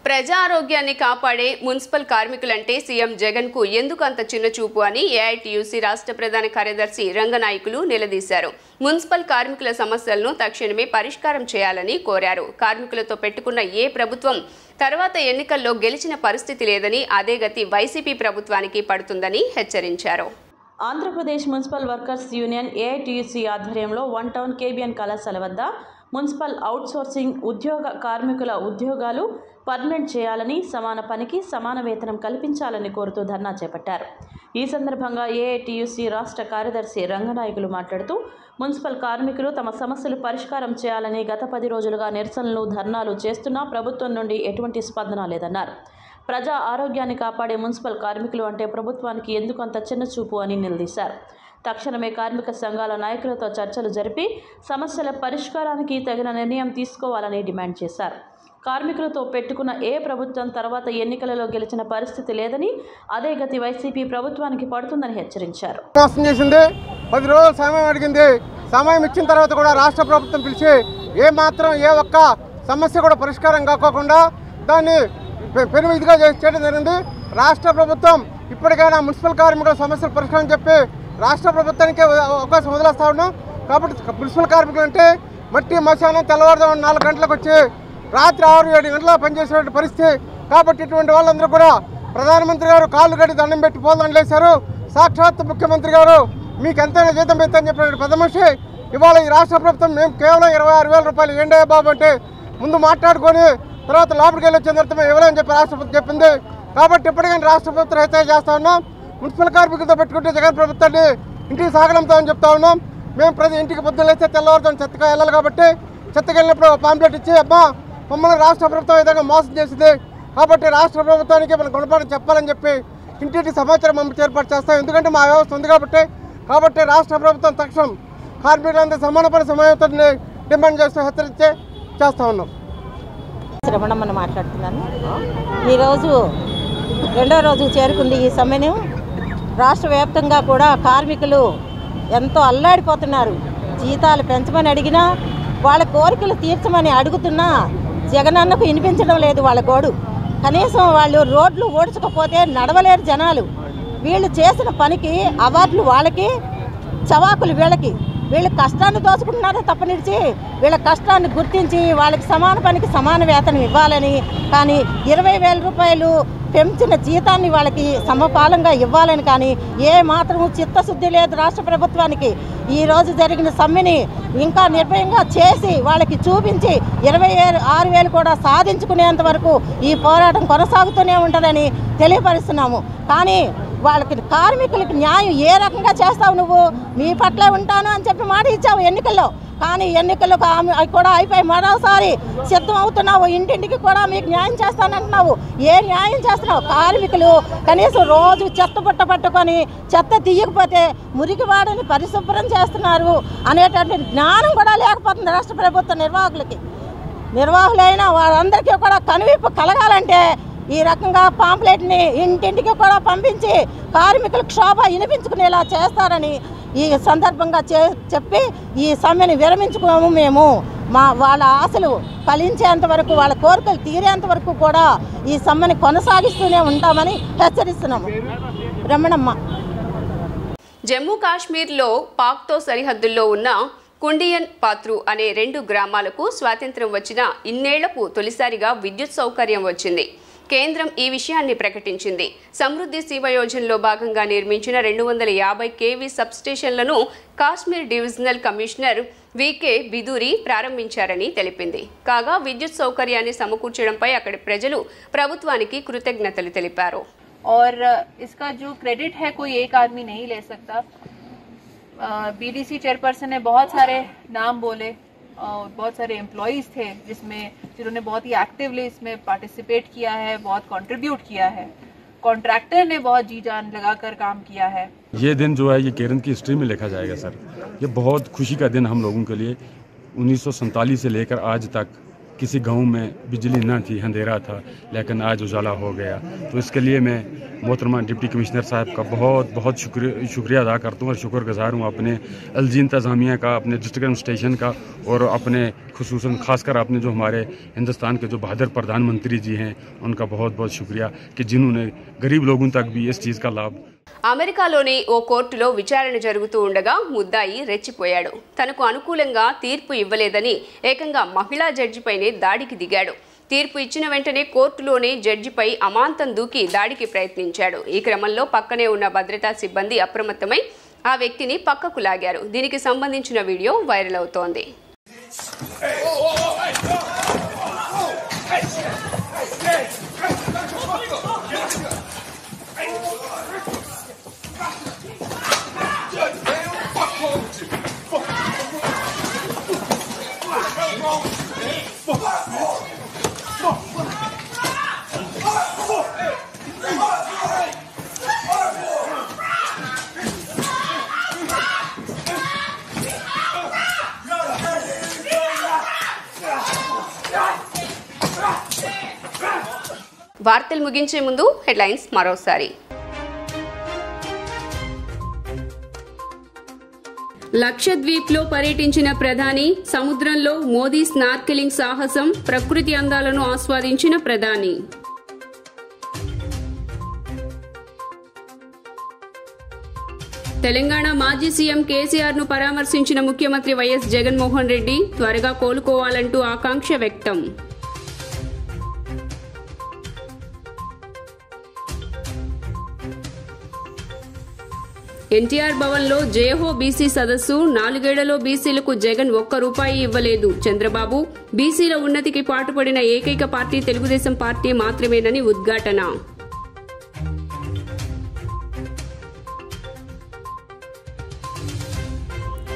ప్రజా ఆరోగ్యాన్ని కాపాడే మున్సిపల్ కార్మికులంటే సీఎం జగన్ కు ఎందుకు అంత చిన్న చూపు అని ఏఐటీయూసీ రాష్ట్ర ప్రధాన కార్యదర్శి రంగనాయకులు నిలదీశారు. మున్సిపల్ కార్మికుల సమస్యలను తక్షణమే పరిష్కారం చేయాలని కోరారు. కార్మికులతో పెట్టుకున్న ఏ ప్రభుత్వం తర్వాత ఎన్నికల్లో గెలిచిన పరిస్థితి లేదని, అదే గతి వైసీపీ ప్రభుత్వానికి పడుతుందని హెచ్చరించారు. Andhra Pradesh municipal workers union AITUC ఆధ్వర్యంలో 1 టౌన్ కేబిఎన్ కళాశాల వద్ద మున్సిపల్ అవుట్సోర్సింగ్ కార్మికుల ఉద్యోగాలు పర్మనెంట్ చేయాలని, సమాన పనికి సమాన వేతనం కల్పించాలని కోరుతూ ధర్నా చేపట్టారు. ఈ సందర్భంగా ఏఐటీయూసీ రాష్ట్ర కార్యదర్శి రంగనాయకులు మాట్లాడుతూ మున్సిపల్ కార్మికులు తమ సమస్యలు పరిష్కారం చేయాలని గత 10 రోజులుగా నిరసనలు, ధర్నాలు చేస్తున్నా ప్రభుత్వం నుండి ఎటువంటి స్పందన లేదన్నారు. ప్రజా ఆరోగ్యాన్ని కాపాడే మున్సిపల్ కార్మికులు అంటే ప్రభుత్వానికి ఎందుకు అంత చిన్న చూపు అని నిలదీశారు. తక్షణమే కార్మిక సంఘాల నాయకులతో చర్చలు జరిపి సమస్యల పరిష్కారానికి తగిన నిర్ణయం తీసుకోవాలని డిమాండ్ చేశారు. కార్మికులతో పెట్టుకున్న ఏ ప్రభుత్వం తర్వాత ఎన్నికలలో గెలిచిన పరిస్థితి లేదని, అదే గతి వైసీపీ ప్రభుత్వానికి పడుతుందని హెచ్చరించారు. 10 రోజులు సమయం అడిగింది. సమయం ఇచ్చిన తర్వాత కూడా రాష్ట్ర ప్రభుత్వం పిలిచి ఏ ఒక్క సమస్య కూడా పరిష్కారం కాకోకుండా దాన్ని పెనుమిదిగా చేయడం జరిగింది. రాష్ట్ర ప్రభుత్వం ఇప్పటికైనా మున్సిపల్ కార్మికుల సమస్యల పరిష్కారం చెప్పి రాష్ట్ర ప్రభుత్వానికి అవకాశం వదిలేస్తా ఉన్నాం. కాబట్టి మున్సిపల్ కార్మికులు అంటే మట్టి మశానం తెల్లవారుజామున 4 గంటలకు వచ్చి రాత్రి 6-7 గంటల పనిచేసే పరిస్థితి. కాబట్టి ఇటువంటి వాళ్ళందరూ కూడా ప్రధానమంత్రి గారు కాళ్ళు గడి దండం పెట్టి పోల్దండలు వేశారు. సాక్షాత్ ముఖ్యమంత్రి గారు మీకు ఎంతైనా జీతం పెంచని చెప్పిన పెద్ద మనిషి ఇవాళ ఈ రాష్ట్ర ప్రభుత్వం మేము కేవలం 26,000 రూపాయలు ఏండే బాబు అంటే ముందు మాట్లాడుకొని తర్వాత లోపలికి వెళ్ళి వచ్చిన తర్వాత మేము ఇవ్వలేని చెప్పి రాష్ట్ర ప్రభుత్వం చెప్పింది. కాబట్టి ఇప్పటికైనా రాష్ట్ర ప్రభుత్వం హెచ్చరిక చేస్తా ఉన్నాం. మున్సిపల్ కార్మికులతో పెట్టుకుంటే జగన్ ప్రభుత్వాన్ని ఇంటికి సాగడంతామని చెప్తా ఉన్నాం. మేము ప్రతి ఇంటికి పొద్దున్న లేస్తే తెల్లవారుతో చెత్తగా వెళ్ళాలి. కాబట్టి చెత్తకి వెళ్ళినప్పుడు పాంప్లెట్ ఇచ్చి అబ్బా మమ్మల్ని రాష్ట్ర ప్రభుత్వం విధంగా మోసం చేసింది. కాబట్టి రాష్ట్ర ప్రభుత్వానికి మనం గుణపాఠం చెప్పాలని చెప్పి ఇంటింటి సమాచారం పంపించి ఏర్పాటు చేస్తాం. ఎందుకంటే మా వ్యవస్థ ఉంది కాబట్టి రాష్ట్ర ప్రభుత్వం తక్షణం కార్మికులందరూ సమాన పని సమయంతో డిమాండ్ చేస్తూ చేస్తా ఉన్నాం. శ్రవణమ్మని మాట్లాడుతున్నాను. ఈరోజు 2వ రోజు చేరుకుంది ఈ సమ్మెను. రాష్ట్ర వ్యాప్తంగా కూడా కార్మికులు ఎంతో అల్లాడిపోతున్నారు. జీతాలు పెంచమని అడిగినా, వాళ్ళ కోరికలు తీర్చమని అడుగుతున్నా జగనన్నకు వినిపించడం లేదు వాళ్ళ గోడు. కనీసం వాళ్ళు రోడ్లు ఓడ్చకపోతే నడవలేరు జనాలు. వీళ్ళు చేసిన పనికి అవార్డులు వాళ్ళకి, చవాకులు వీళ్ళకి. వీళ్ళ కష్టాన్ని దోచుకుంటున్నారే తప్పనిడిచి వీళ్ళ కష్టాన్ని గుర్తించి వాళ్ళకి సమాన పనికి సమాన వేతనం ఇవ్వాలని, కానీ 20,000 రూపాయలు పెంచిన జీతాన్ని వాళ్ళకి సమపాలంగా ఇవ్వాలని కానీ ఏ మాత్రము చిత్తశుద్ధి లేదు రాష్ట్ర ప్రభుత్వానికి. ఈరోజు జరిగిన సమ్మెని ఇంకా నిర్భయంగా చేసి వాళ్ళకి చూపించి 26,000 కూడా సాధించుకునేంత వరకు ఈ పోరాటం కొనసాగుతూనే ఉంటుందని తెలియపరుస్తున్నాము. కానీ వాళ్ళకి కార్మికులకి న్యాయం ఏ రకంగా చేస్తావు నువ్వు? మీ పట్లే ఉంటాను అని చెప్పి మాట ఇచ్చావు ఎన్నికల్లో. కానీ ఎన్నికల్లో కూడా అయిపోయి మరోసారి సిద్ధం అవుతున్నావు. ఇంటింటికి కూడా మీకు న్యాయం చేస్తానంటున్నావు. ఏ న్యాయం చేస్తున్నావు? కార్మికులు కనీసం రోజు చెత్త బుట్ట పట్టుకొని చెత్త తీయకపోతే మురికివాడని పరిశుభ్రం చేస్తున్నారు అనేటువంటి జ్ఞానం కూడా లేకపోతుంది రాష్ట్ర ప్రభుత్వ నిర్వాహకులైన వాళ్ళందరికీ కూడా కనువిప్పు కలగాలంటే ఈ రకంగా పాంప్లెట్ని ఇంటింటికి కూడా పంపించి కార్మికుల క్షోభ వినిపించుకునేలా చేస్తారని ఈ సందర్భంగా చెప్పి ఈ సమ్మెని విరమించుకోము. మేము వాళ్ళ ఆశలు ఫలించేంత వరకు, వాళ్ళ కోరికలు తీరేంత వరకు కూడా ఈ సమ్మెని కొనసాగిస్తూనే ఉంటామని హెచ్చరిస్తున్నాము. రమణమ్మ. జమ్మూ కాశ్మీర్లో పాక్తో సరిహద్దుల్లో ఉన్న కుండియన్ పాత్రు అనే 2 గ్రామాలకు స్వాతంత్ర్యం వచ్చిన ఇన్నేళ్లకు తొలిసారిగా విద్యుత్ సౌకర్యం వచ్చింది. కేంద్రం ఈ విషయాన్ని ప్రకటించింది. సమృద్ధి సేవ యోజనలో భాగంగా నిర్మించిన 250 kV సబ్స్టేషన్లను Kashmir divisional commissioner VK Bidhuri ప్రారంభించారని తెలిపింది. కాగా విద్యుత్ సౌకర్యాన్ని సమకూర్చడంపై అక్కడి ప్రజలు ప్రభుత్వానికి కృతజ్ఞతలు తెలిపారు. और इसका जो क्रेडिट है कोई एक आदमी नहीं ले सकता. बीडीसी चेयरपर्सन ने बहुत सारे नाम बोले और बहुत सारे एम्प्लॉइज थे जिन्होंने बहुत ही एक्टिवली इसमें पार्टिसिपेट किया है, बहुत कंट्रीब्यूट किया है. कॉन्ट्रैक्टर ने बहुत जी जान लगाकर काम किया है. ये दिन जो है ये केरन की हिस्ट्री में लिखा जाएगा सर. ये बहुत खुशी का दिन हम लोगों के लिए. 1947 से लेकर आज तक किसी गांव में बिजली न थी, अंधेरा था, लेकिन आज उजाला हो गया. तो इसके लिए मैं मोहतरमा डिप्टी कमिश्नर साहब का बहुत बहुत शुक्रिया अदा करता हूँ और शुक्रगुजार हूँ अपने एलजी इंतज़ामिया का, अपने डिस्ट्रिक्ट एडमिनिस्ट्रेशन का और अपने खुसूसन खासकर अपने जो हमारे हिंदुस्तान के जो बहादुर प्रधानमंत्री जी हैं उनका बहुत बहुत शुक्रिया कि जिन्होंने गरीब लोगों तक भी इस चीज़ का लाभ. అమెరికాలోని ఓ కోర్టులో విచారణ జరుగుతూ ఉండగా ముద్దాయి రెచ్చిపోయాడు. తనకు అనుకూలంగా తీర్పు ఇవ్వలేదని ఏకంగా మహిళా జడ్జిపైనే దాడికి దిగాడు. తీర్పు ఇచ్చిన వెంటనే కోర్టులోనే జడ్జిపై అమాంతం దూకి దాడికి ప్రయత్నించాడు. ఈ క్రమంలో పక్కనే ఉన్న భద్రతా సిబ్బంది అప్రమత్తమై ఆ వ్యక్తిని పక్కకు లాగారు. దీనికి సంబంధించిన వీడియో వైరల్ అవుతోంది. వార్తలు ముగించే ముందు హెడ్లైన్స్ మరోసారి. లక్షద్వీప్లో పర్యటించిన ప్రధాని, సముద్రంలో మోదీ స్నార్కెలింగ్ సాహసం, ప్రకృతి అందాలను ఆస్వాదించిన ప్రధాని. తెలంగాణ మాజీ సీఎం కేసీఆర్ ను పరామర్శించిన ముఖ్యమంత్రి వైఎస్ జగన్మోహన్ రెడ్డి, త్వరగా కోలుకోవాలంటూ ఆకాంక్ష వ్యక్తం. ఎన్టీఆర్ భవన్లో జేహో బీసీ సదస్సు, 4 ఏళ్లలో బీసీలకు జగన్ ₹1 ఇవ్వలేదు చంద్రబాబు, బీసీల ఉన్నతికి పాటుపడిన ఏకైక పార్టీ తెలుగుదేశం పార్టీ మాత్రమేనని ఉద్ఘాటన.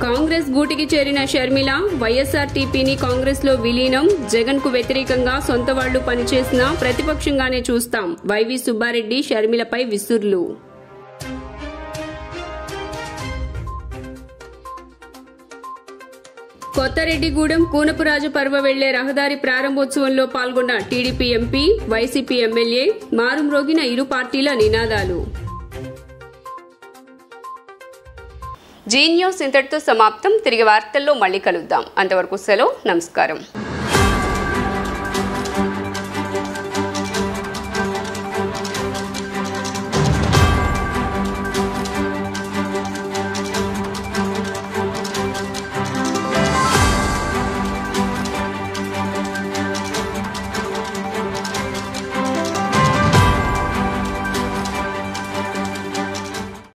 కాంగ్రెస్ గూటికి చేరిన షర్మిల, వైఎస్ఆర్టీపీని కాంగ్రెస్లో విలీనం, జగన్ కు వ్యతిరేకంగా సొంత వాళ్లు పనిచేసినా ప్రతిపక్షంగానే చూస్తాం, వైవి సుబ్బారెడ్డి షర్మిలపై విసుర్లు. కొత్తరెడ్డిగూడెం కూనపురాజు పర్వ వెళ్లే రహదారి ప్రారంభోత్సవంలో పాల్గొన్న టీడీపీ ఎంపీ, వైసీపీ ఎమ్మెల్యే, మారుమ్రోగిన ఇరు పార్టీల నినాదాలు. జీ న్యూస్ ఇంతటితో సమాప్తం. తిరిగి వార్తల్లో మళ్లీ కలుద్దాం. అంతవరకు సెలవు. నమస్కారం.